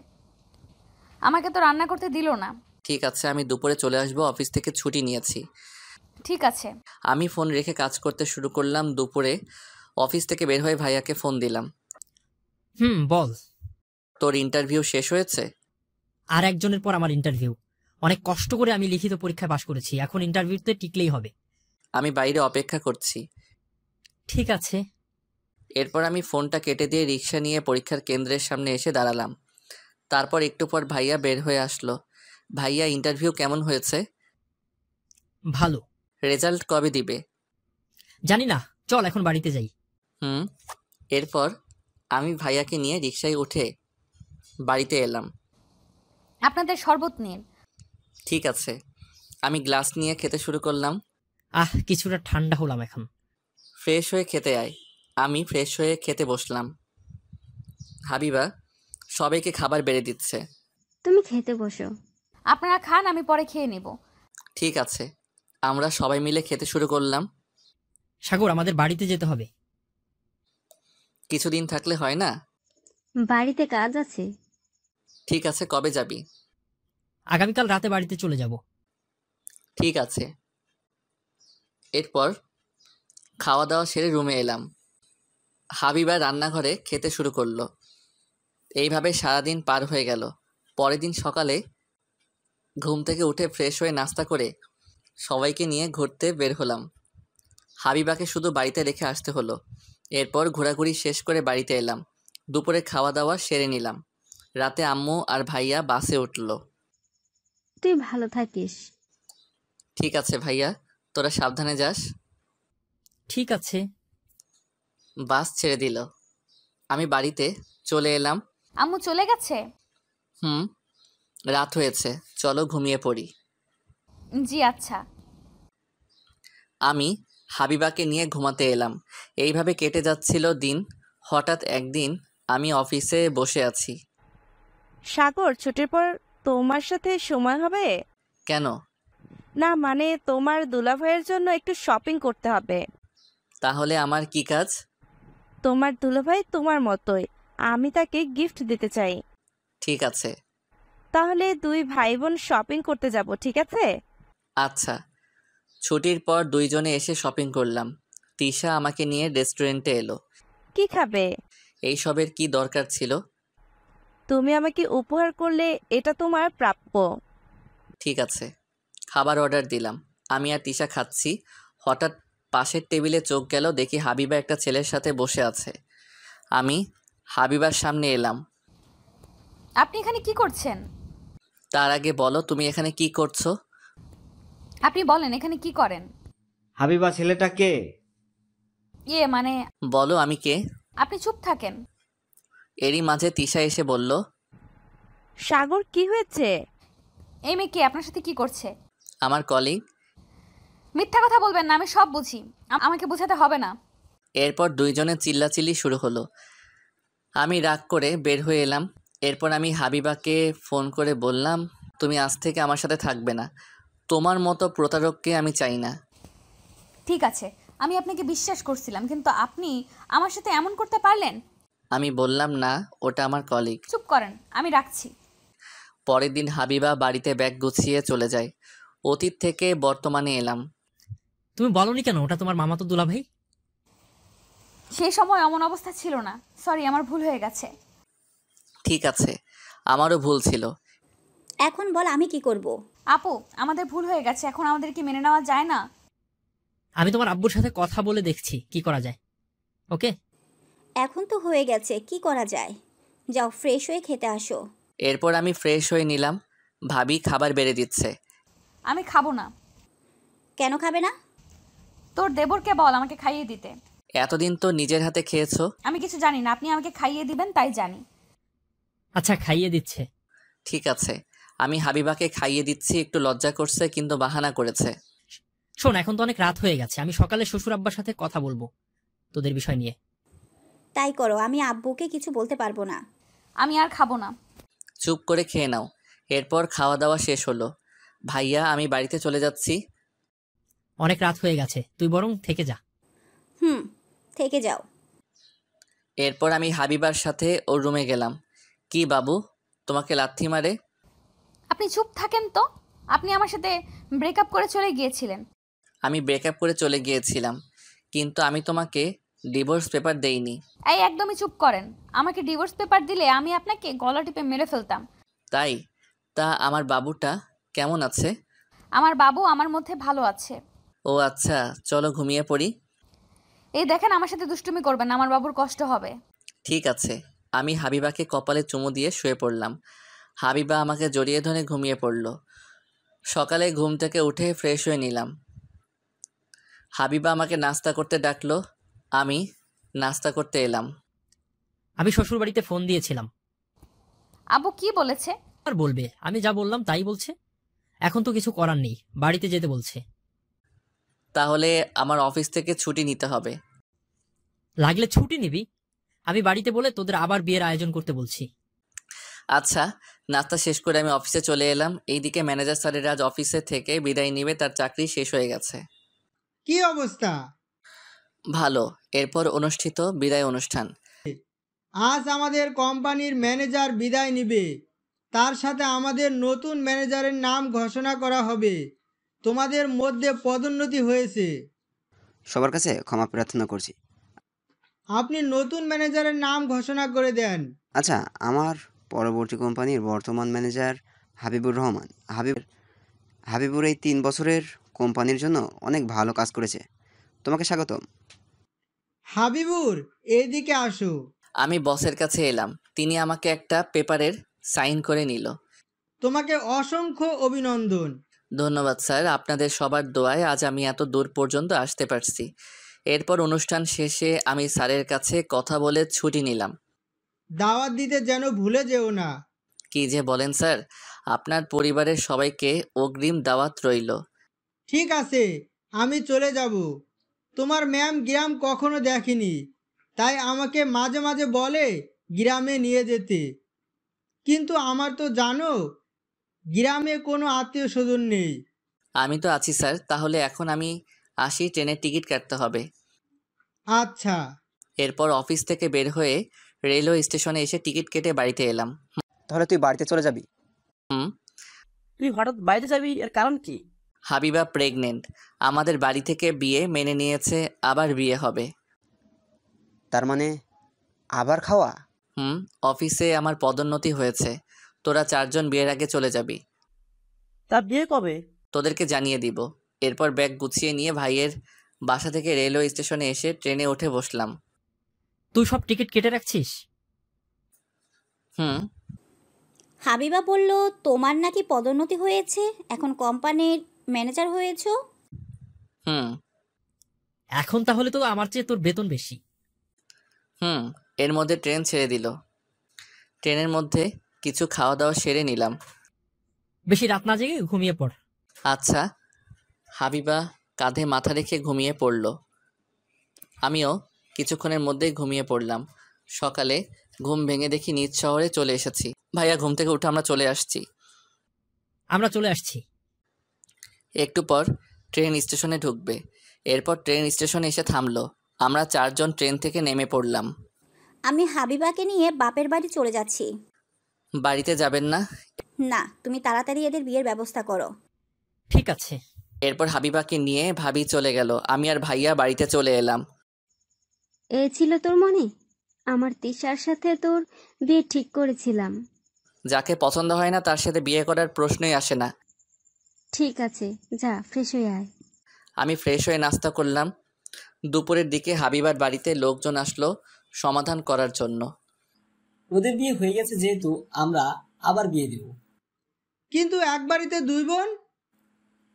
আমাকে তো রান্না করতে দিল না। ঠিক আছে, আমি দুপুরে চলে আসবো, অফিস থেকে ছুটি নিয়েছি। ঠিক আছে। আমি ফোন রেখে কাজ করতে শুরু করলাম। দুপুরে অফিস থেকে বের হয়ে ভাইয়াকে ফোন দিলাম। বল। তোর ইন্টারভিউ শেষ হয়েছে? আর একজনের পর আমার ইন্টারভিউ। অনেক কষ্ট করে আমি লিখিত পরীক্ষায় পাশ করেছি, এখন ইন্টারভিউতে টিকলেই হবে। আমি বাইরে অপেক্ষা করছি। ঠিক আছে। এরপর আমি ফোনটা কেটে দিয়ে রিক্সা নিয়ে পরীক্ষার কেন্দ্রের সামনে এসে দাঁড়ালাম। তারপর একটু পর ভাইয়া বের হয়ে আসলো। ভাইয়া, ইন্টারভিউ কেমন হয়েছে? ভালো। রেজাল্ট কবে দিবে? জানি না, চল এখন বাড়িতে যাই। এরপর আমি ভাইয়াকে নিয়ে রিক্সায় উঠে বাড়িতে এলাম। আপনাদের শরবত নিন। ঠিক আছে। আমি গ্লাস নিয়ে খেতে শুরু করলাম। কিছুটা ঠান্ডা হলাম এখন। ফ্রেশ হয়ে খেতে আয়। আমি ফ্রেশ হয়ে খেতে বসলাম। হাবিবা সবাইকে খাবার বেড়ে দিচ্ছে। তুমি খেতে বসো। আপনারা খান, আমি পরে খেয়ে নেব। ঠিক আছে। আমরা সবাই মিলে খেতে শুরু করলাম। সাগর, আমাদের বাড়িতে যেতে হবে। কিছুদিন থাকলে হয় না? বাড়িতে কাজ আছে। ঠিক আছে, কবে যাবি? আগামীকাল রাতে বাড়িতে চলে যাব। ঠিক আছে। এরপর খাওয়া দাওয়া সেরে রুমে এলাম। হাবিবা রান্নাঘরে খেতে শুরু করলো। এইভাবে সারাদিন পার হয়ে গেল। পরের দিন সকালে ঘুম থেকে উঠে ফ্রেশ হয়ে নাস্তা করে সবাইকে নিয়ে ঘুরতে বের হলাম। হাবিবাকে শুধু বাড়িতে রেখে আসতে হলো। এরপর ঘোরাঘুরি শেষ করে বাড়িতে এলাম। দুপুরে খাওয়া দাওয়া সেরে নিলাম। রাতে আম্মু আর ভাইয়া বাসে উঠল। তুই ভালো থাকিস। ঠিক আছে ভাইয়া, তোরা সাবধানে যাস। ঠিক আছে। বাস ছেড়ে দিল। আমি বাড়িতে চলে এলাম। আম্মু চলে গেছে? হুম, রাত হয়েছে, চলো ঘুমিয়ে পড়ি। জি আচ্ছা। আমি হাবিবাকে নিয়ে ঘুমাতে এলাম। এইভাবে কেটে যাচ্ছিল দিন। হঠাৎ একদিন আমি অফিসে বসে আছি। সাগর, ছুটির পর তোমার সাথে সময় হবে? কেন? না মানে তোমার দুলাভাইয়ের জন্য একটু শপিং করতে হবে। তাহলে আমার কি কাজ? তোমার দুলাভাই তোমার মতোই, আমি তাকে গিফট দিতে চাই। ঠিক আছে। তাহলে দুই ভাই বোন শপিং করতে যাব, ঠিক আছে? আচ্ছা। ছুটির পর দুইজনে এসে শপিং করলাম। তিশা আমাকে নিয়ে রেস্টুরেন্টে এলো। কি খাবে? এইসবের কি দরকার ছিল? তুমি আমাকে উপহার করলে এটা তোমার প্রাপ্য। ঠিক আছে। খাবার অর্ডার দিলাম। আমি আর তিশা খাচ্ছি। হঠাৎ পাশের টেবিলে চোখ গেল, দেখি হাবিবা একটা ছেলের সাথে বসে আছে। আমি হাবিবার সামনে এলাম। আপনি এখানে কি করছেন? তার আগে বলো, তুমি এখানে কি করছো? আপনি বলেন এখানে কি করেন? হাবিবা ছেলেটা কে? মানে বলো আমি কে? আপনি চুপ থাকেন। এরই মাঝে তিশা এসে বলল, সাগর কি হয়েছে? এই মেয়ে কে? আপনার সাথে কি করছে? আমার কলিগ। মিথ্যা কথা বলবেন না, আমি সব বুঝি, আমাকে বোঝাতে হবে না। এরপর দুইজনে চিল্লাচিল্লি শুরু হলো। আমি রাগ করে বের হয়ে এলাম। এরপর আমি হাবিবাকে ফোন করে বললাম, তুমি আজ থেকে আমার সাথে থাকবে না। তোমার মতো প্রতারককে আমি চাই না। ঠিক আছে, আমি আপনাকে বিশ্বাস করছিলাম, কিন্তু আপনি আমার সাথে এমন করতে পারলেন? আমি বললাম না, ওটা আমার কলিগ। চুপ করেন, আমি রাখছি। পরের দিন হাবিবা বাড়িতে ব্যাগ গুছিয়ে চলে যায়। অতীত থেকে বর্তমানে এলাম। তুমি বলনি কেন ওটা তোমার মামাতো দুলাভাই? সেই সময় এমন অবস্থা ছিল না, সরি, আমার ভুল হয়ে গেছে। ঠিক আছে, আমারও ভুল ছিল। এখন বল আমি কি করব? আপু, আমাদের ভুল হয়ে গেছে, এখন আমাদের কি মেনে নেওয়া যায় না? আমি তোমার আব্বুর সাথে কথা বলে দেখছি কি করা যায়। ওকে? এখন তো হয়ে গেছে, কি করা যায়? যাও ফ্রেশ হয়ে খেতে আসো। এরপর আমি ফ্রেশ হয়ে নিলাম। ভাবি খাবার বেড়ে দিচ্ছে। আমি খাবো না। কেন খাবে না? তোর দেবরকে বল আমাকে খাইয়ে দিতে। এতদিন তো নিজের হাতে খেয়েছো। আমি কিছু জানি না, আপনি আমাকে খাইয়ে দিবেন তাই জানি। আচ্ছা, খাইয়ে দিচ্ছে। ঠিক আছে, আমি হাবিবাকে খাইয়ে দিচ্ছি। একটু লজ্জা করছে, কিন্তু বাহানা করেছে। শোন, এখন তো অনেক রাত হয়ে গেছে, আমি সকালে শ্বশুর আব্বার সাথে কথা বলবো তোদের বিষয় নিয়ে। তাই করো, আমি আব্বুকে কিছু বলতে পারবো না। আমি আর খাবো না। চুপ করে খেয়ে নাও। এরপর খাওয়া দাওয়া শেষ হলো। ভাইয়া, আমি বাড়িতে চলে যাচ্ছি। অনেক রাত হয়ে গেছে, তুই বরং থেকে যা। থেকে যাও। এরপর আমি হাবিবার সাথে ওর রুমে গেলাম। কি বাবু, তোমাকে লাথি মারে? আপনি চুপ থাকেন তো। আপনি আমার সাথে ব্রেকআপ করে চলে গিয়েছিলেন। আমি ব্রেকআপ করে চলে গিয়েছিলাম, কিন্তু আমি তোমাকে ডিভোর্স পেপার দেইনি। এই একদমই চুপ করেন। আমাকে ডিভোর্স পেপার দিলে আমি আপনাকে গলা টিপে মেরে ফেলতাম। তাই? তা আমার বাবুটা কেমন আছে? আমার বাবু আমার মধ্যে ভালো আছে। ও আচ্ছা, চলো ঘুমিয়ে পড়ি। এই দেখেন, আমার সাথে দুষ্টুমি করবেন না, আমার বাবুর কষ্ট হবে। ঠিক আছে। আমি হাবিবাকে কপালে চুমু দিয়ে শুয়ে পড়লাম। হাবিবা আমাকে জড়িয়ে ধরে ঘুমিয়ে পড়ল। সকালে ঘুম থেকে উঠে ফ্রেশ হয়ে নিলাম। হাবিবা আমাকে নাস্তা করতে ডাকলো। আমি নাস্তা করতে এলাম। আমি শ্বশুর বাড়িতে ফোন দিয়েছিলাম। আব্বু কি বলেছে? আর বলবে, আমি যা বললাম তাই বলছে। এখন তো কিছু করার নেই, বাড়িতে যেতে বলছে। তাহলে আমার অফিস থেকে ছুটি নিতে হবে। লাগলে ছুটি নিবি। আমি বাড়িতে বলে তোদের আবার বিয়ের আয়োজন করতে বলছি। আচ্ছা, নাস্তা শেষ করে আমি অফিসে চলে এলাম। এইদিকে ম্যানেজার স্যারের আজ অফিসে থেকে বিদায় নিবে, তার চাকরি শেষ হয়ে গেছে। কি অবস্থা? ভালো। এরপর অনুষ্ঠিত বিদায় অনুষ্ঠান। আজ আমাদের কোম্পানির ম্যানেজার বিদায় নিবে, তার সাথে আমাদের নতুন ম্যানেজারের নাম ঘোষণা করা হবে। তোমাদের মধ্যে পদোন্নতি হয়েছে। সবার কাছে ক্ষমা প্রার্থনা করছি। আপনি নতুন ম্যানেজারের নাম ঘোষণা করে দেন। আচ্ছা, আমার পরবর্তী কোম্পানির বর্তমান ম্যানেজার হাবিবুর রহমান। হাবিবুর এই 3 বছরের কোম্পানির জন্য অনেক ভালো কাজ করেছে। তোমাকে স্বাগতম। হাবিবুর, এদিকে আসো। আমি বসের কাছে এলাম। তিনি আমাকে একটা পেপারের সাইন করে নিল। তোমাকে অসংখ্য অভিনন্দন। ধন্যবাদ স্যার, আপনাদের সবার দোয়ায় আজ আমি এত দূর পর্যন্ত আসতে পারছি। এরপর অনুষ্ঠান শেষে আমি স্যারের কাছে কথা বলে ছুটি নিলাম। দাওয়াত দিতে যেন ভুলে যেও না। কি যে বলেন স্যার, আপনার পরিবারের সবাইকে অগ্রিম দাওয়াত রইল। ঠিক আছে, আমি চলে যাব। তোমার ম্যাম গ্রাম কখনো দেখেনি, তাই আমাকে মাঝে মাঝে বলে গ্রামে নিয়ে যেতে। কিন্তু আমার তো জানো গ্রামে কোনো আত্মীয় স্বজন নেই। আমি তো আছি স্যার, তাহলে এখন আমি আসি, ট্রেনের টিকিট কাটতে হবে। আচ্ছা। এরপর অফিস থেকে বের হয়ে রেলওয়ে স্টেশনে এসে টিকিট কেটে বাড়িতে এলাম। তাহলে তুই বাড়িতে চলে যাবি? তুই হঠাৎ বাড়িতে যাবি, এর কারণ কি? হাবিবা প্রেগনেন্ট, আমাদের বাড়ি থেকে বিয়ে মেনে নিয়েছে, আবার বিয়ে হবে। তার মানে আবার খাওয়া? অফিসে আমার পদোন্নতি হয়েছে, তোরা 4 জন বিয়ের আগে চলে যাবি। তা বিয়ে কবে? তোদেরকে জানিয়ে দিব। এরপর ব্যাগ গুছিয়ে নিয়ে ভাইয়ের বাসা থেকে রেলওয়ে স্টেশনে এসে ট্রেনে উঠে বসলাম। তুই সব টিকিট কেটে রাখছিস? হাবিবা বলল তোমার নাকি পদোন্নতি হয়েছে, এখন কোম্পানির ম্যানেজার হয়েছো। এখন তাহলে তো আমার চেয়ে তোর বেতন বেশি। এর মধ্যে ট্রেন ছেড়ে দিল। ট্রেনের মধ্যে কিছু খাওয়া দাওয়া সেরে নিলাম। বেশি রাত না জেগে ঘুমিয়ে পড়। আচ্ছা। হাবিবা কাঁধে মাথা রেখে ঘুমিয়ে পড়ল। আমিও কিছুক্ষণের মধ্যেই ঘুমিয়ে পড়লাম। সকালে ঘুম ভেঙে দেখি নিজ শহরে চলে এসেছি। ভাইয়া ঘুম থেকে উঠে আমরা চলে আসছি। একটু পর ট্রেন স্টেশনে ঢুকবে। এরপর ট্রেন স্টেশনে এসে থামলো। আমরা 4 জন ট্রেন থেকে নেমে পড়লাম। আমি হাবিবাকে নিয়ে বাপের বাড়ি চলে যাচ্ছি। বাড়িতে যাবেন না? না, তুমি তাড়াতাড়ি এদের বিয়ের ব্যবস্থা করো। ঠিক আছে। এরপর হাবিবাকে নিয়ে ভাবি চলে গেল। আমি আর ভাইয়া বাড়িতে চলে এলাম। এ ছিল তোর মনে? আমার তিশার সাথে তোর বিয়ে ঠিক করেছিলাম। যাকে পছন্দ হয় না তার সাথে বিয়ে করার প্রশ্নই আসে না। ঠিক আছে, যা ফ্রেশ হয়ে আয়। আমি ফ্রেশ হয়ে নাস্তা করলাম। দুপুরের দিকে হাবিবার বাড়িতে লোকজন আসলো সমাধান করার জন্য। ওদের বিয়ে হয়ে গেছে যেহেতু আমরা আবার বিয়ে দেব। কিন্তু এক বাড়িতে 2 বোন?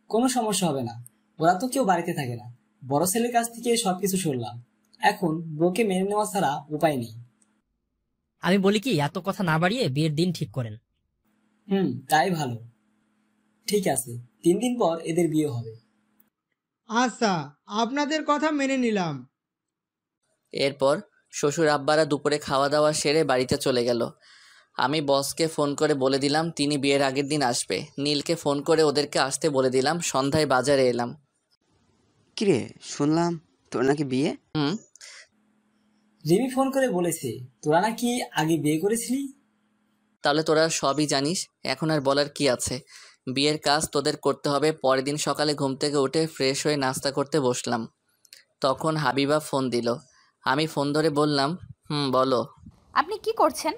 কোনো সমস্যা হবে না, ওরা তো কেউ বাড়িতে থাকে না। বড় ছেলের কাছ থেকে সবকিছু শুনলাম, এখন বউকে মেনে নেওয়া ছাড়া উপায় নেই। আমি বলি কি, এত কথা না বাড়িয়ে বিয়ের দিন ঠিক করেন। তাই ভালো। ঠিক আছে, 3 দিন পর এদের বিয়ে হবে। আচ্ছা, আপনাদের কথা মেনে নিলাম। এরপর শ্বশুর আব্বারা দুপুরে খাওয়া দাওয়া সেরে বাড়িতে চলে গেল। আমি বসকে ফোন করে বলে দিলাম তিনি বিয়ের আগের দিন আসবে। নীলকে ফোন করে ওদেরকে আসতে বলে দিলাম। সন্ধ্যায় বাজারে এলাম। কিরে, শুনলাম তোর নাকি বিয়ে? রিমি ফোন করে বলেছে তোরা নাকি আগে বিয়ে করেছিলি। তাহলে তোরা সবই জানিস, এখন আর বলার কি আছে। বিয়ের কাজ তোদের করতে হবে। পরের দিন সকালে ঘুম থেকে উঠে ফ্রেশ হয়ে নাস্তা করতে বসলাম। তখন হাবিবা ফোন দিল। আমি ফোন ধরে বললাম, বলো। আপনি কি করছেন?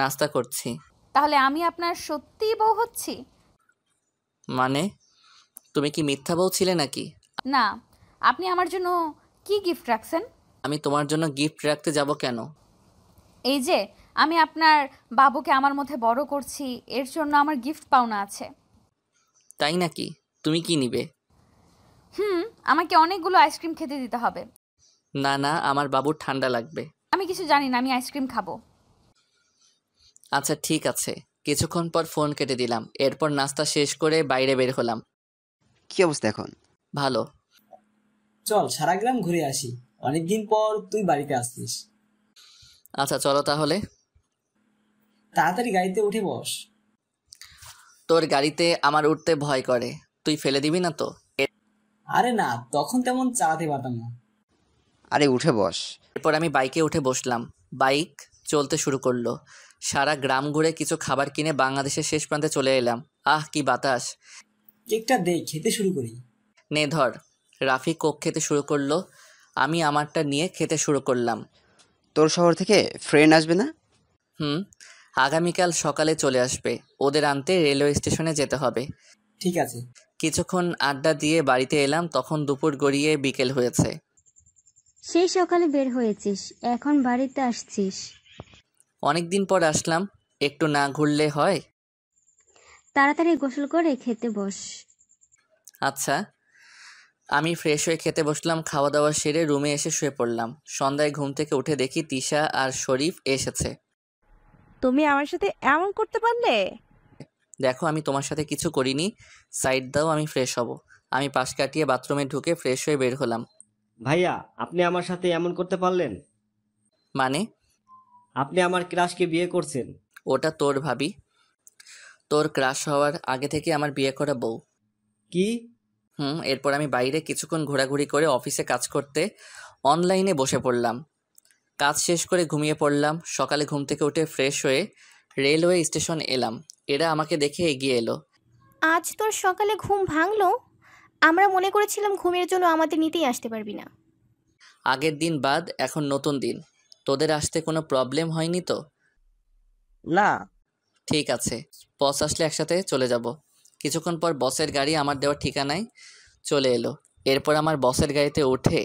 নাস্তা করছি। তাহলে আমি আপনার সত্যিই বউ হচ্ছি? মানে, তুমি কি মিথ্যা বউ ছিলে নাকি? না, আপনি আমার জন্য কি গিফট রাখছেন? আমি তোমার জন্য গিফট রাখতে যাব কেন? এই যে আমি আপনার বাবুকে আমার মধ্যে বড় করছি, এর জন্য আমার গিফট পাওনা আছে। তাই নাকি? তুমি কি নিবে? আমাকে অনেকগুলো আইসক্রিম খেতে দিতে হবে। না, আমার বাবুর ঠান্ডা লাগবে। আমি কিছু জানি না, আমি আইসক্রিম খাবো। আচ্ছা ঠিক আছে। কিছুক্ষণ পর ফোন কেটে দিলাম। এরপর নাস্তা শেষ করে বাইরে বের হলাম। কি অবস্থা এখন? ভালো। চল সারা গ্রাম ঘুরে আসি, অনেকদিন পর তুই বাড়িতে আসছিস। আচ্ছা চলো তাহলে। তাড়াতাড়ি গাড়িতে উঠে বস। তোর গাড়িতে আমার উঠতে ভয় করে, তুই ফেলে দিবি না তো? আরে না, তখন তেমন চালাতে পারতাম না। আরে উঠে বস। এরপর আমি বাইকে উঠে বসলাম। বাইক চলতে শুরু করলো। সারা গ্রাম ঘুরে কিছু খাবার কিনে বাংলাদেশের শেষ প্রান্তে চলে এলাম। কি বাতাস! কেকটা দে, খেতে শুরু করি। নে ধর। রাফি কোক খেতে শুরু করলো। আমি আমারটা নিয়ে খেতে শুরু করলাম। তোর শহর থেকে ফ্রেন্ড আসবে না? আগামীকাল সকালে চলে আসবে। ওদের আনতে রেলওয়ে স্টেশনে যেতে হবে। ঠিক আছে। কিছুক্ষণ আড্ডা দিয়ে বাড়িতে এলাম। তখন দুপুর গড়িয়ে বিকেল হয়েছে। সেই সকালে বের হয়েছিস, এখন বাড়িতে আসছিস? অনেকদিন পর আসলাম, একটু না ঘুরলে হয়? তাড়াতাড়ি গোসল করে খেতে বস। আচ্ছা। আমি ফ্রেশ হয়ে খেতে বসলাম। খাওয়া দাওয়া সেরে রুমে এসে শুয়ে পড়লাম। সন্ধ্যায় ঘুম থেকে উঠে দেখি তিশা আর শরীফ এসেছে। তুমি আমার সাথে এমন করতে পারলে? দেখো, আমি তোমার সাথে কিছু করিনি, সাইড দাও, আমি ফ্রেশ হব। আমি পাশ কাটিয়ে বাথরুমে ঢুকে ফ্রেশ হয়ে বের হলাম। ভাইয়া, আপনি আমার সাথে এমন করতে পারলেন? মানে? আপনি আমার ক্রাশকে বিয়ে করছেন। ওটা তোর ভাবি, তোর ক্রাশ হওয়ার আগে থেকে আমার বিয়ে করা বউ। কি? এরপর আমি বাইরে কিছুক্ষণ ঘোরাঘুরি করে অফিসে কাজ করতে অনলাইনে বসে পড়লাম। কাজ শেষ করে ঘুমিয়ে পড়লাম। সকালে ঘুম থেকে উঠে ফ্রেশ হয়ে রেলওয়ে স্টেশন এলাম। এরা আমাকে দেখে এগিয়ে এলো। আজ তোর সকালে ঘুম ভাঙলো? আমরা মনে করেছিলাম ঘুমের জন্য আমাদের নিতেই আসতে পারবি না। আগের দিন বাদ এখন নতুন দিন, তোদের আসতে কোনো প্রবলেম হয়নি তো? না। ঠিক আছে, বস আসলে একসাথে চলে যাব। কিছুক্ষণ পর বসের গাড়ি আমার দেওয়ার ঠিকানায় চলে এলো। এরপর আমার বসের গাড়িতে উঠে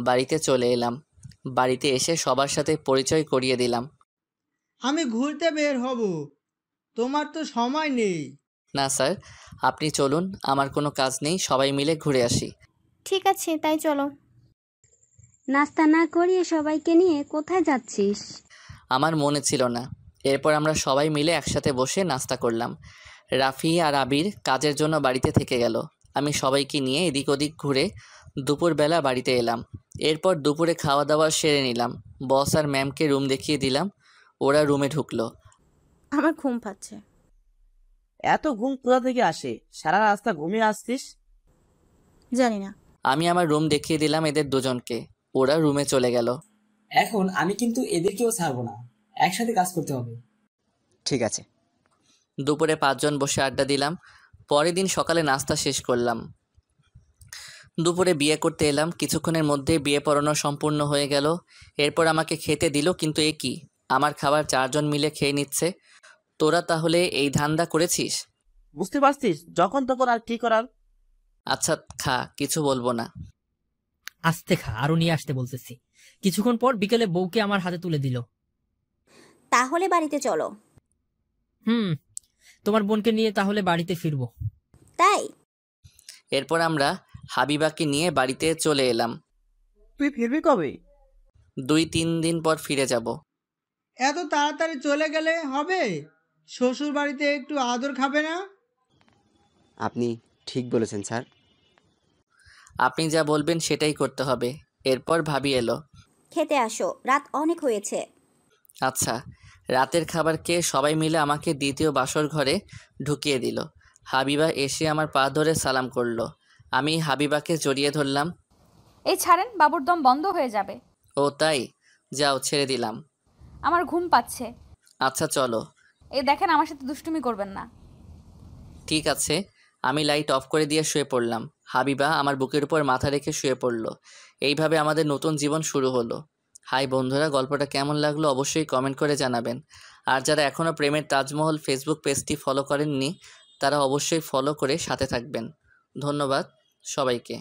বাড়িতে চলে এলাম। বাড়িতে এসে সবার সাথে পরিচয় করিয়ে দিলাম। আমি ঘুরতে বের হব, তোমার তো সময় নেই। না স্যার, আপনি চলুন, আমার কোনো কাজ নেই, সবাই মিলে ঘুরে আসি। ঠিক আছে, তাই চলো। নাস্তা না করিয়ে সবাইকে নিয়ে কোথায় যাচ্ছিস? আমার মনে ছিল না। এরপর আমরা সবাই মিলে একসাথে বসে নাস্তা করলাম। রাফি আর আবির কাজের জন্য বাড়িতে থেকে গেল। আমি সবাইকে নিয়ে এদিক ওদিক ঘুরে দুপুরবেলা বাড়িতে এলাম। এরপর দুপুরে খাওয়া দাওয়া সেরে নিলাম। বস আর ম্যামকে রুম দেখিয়ে দিলাম। ওরা রুমে ঢুকলো। আমার ঘুম পাচ্ছে। এত ঘুম কোথা থেকে আসে? সারা রাস্তা ঘুমিয়ে আসছিস? জানি না। আমি আমার রুম দেখিয়ে দিলাম এদের দুজনকে। ওরা রুমে চলে গেল। এখন আমি কিন্তু এদেরকেও ছাড়বো না, একসাথে কাজ করতে হবে। ঠিক আছে। দুপুরে 5 জন বসে আড্ডা দিলাম। পরের দিন সকালে নাস্তা শেষ করলাম। দুপুরে বিয়ে করতে এলাম। কিছুক্ষণের মধ্যে বিয়ে পড়ানো সম্পূর্ণ হয়ে গেল। এরপর আমাকে খেতে দিল, কিন্তু এ কি, আমার খাবার 4 জন মিলে খেয়ে নিচ্ছে। তোরা তাহলে এই ধান্দা করেছিস? বুঝতে পারছিস, যখন তখন আর কি করার। আচ্ছা খা, কিছু বলবো না। আস্তে খা, আরো নিয়ে আসতে বলতেছি। কিছুক্ষণ পর বিকেলে বউকে আমার হাতে তুলে দিল। তাহলে বাড়িতে চলো। তোমার বোনকে নিয়ে তাহলে বাড়িতে ফিরবো। তাই? এরপর আমরা হাবিবাকে নিয়ে বাড়িতে চলে এলাম। তুই ফিরবি কবে? 2-3 দিন পর ফিরে যাব। এত তাড়াতাড়ি চলে গেলে হবে? শ্বশুর বাড়িতে একটু আদর খাবে না? আপনি ঠিক বলেছেন স্যার। আপনি যা বলবেন সেটাই করতে হবে। এরপর ভাবি এলো। খেতে আসো, রাত অনেক হয়েছে। আচ্ছা। রাতের খাবার খেয়ে সবাই মিলে আমাকে দ্বিতীয় বাসর ঘরে ঢুকিয়ে দিল। হাবিবা এসে আমার পা ধরে সালাম করলো। আমি হাবিবাকে জড়িয়ে ধরলাম। এই ছাড়েন, বাবুর দম বন্ধ হয়ে যাবে। ও তাই? যাও, ছেড়ে দিলাম। আমার ঘুম পাচ্ছে। আচ্ছা চলো। এই দেখেন, আমার সাথে দুষ্টুমি করবেন না। ঠিক আছে। আমি লাইট অফ করে দিয়ে শুয়ে পড়লাম। হাবিবা আমার বুকের উপর মাথা রেখে শুয়ে পড়ল। এইভাবে আমাদের নতুন জীবন শুরু হলো। হাই বন্ধুরা, গল্পটা কেমন লাগলো অবশ্যই কমেন্ট করে জানাবেন। আর যারা এখনও প্রেমের তাজমহল ফেসবুক পেজটি ফলো করেননি, তারা অবশ্যই ফলো করে সাথে থাকবেন। ধন্যবাদ সবাইকে।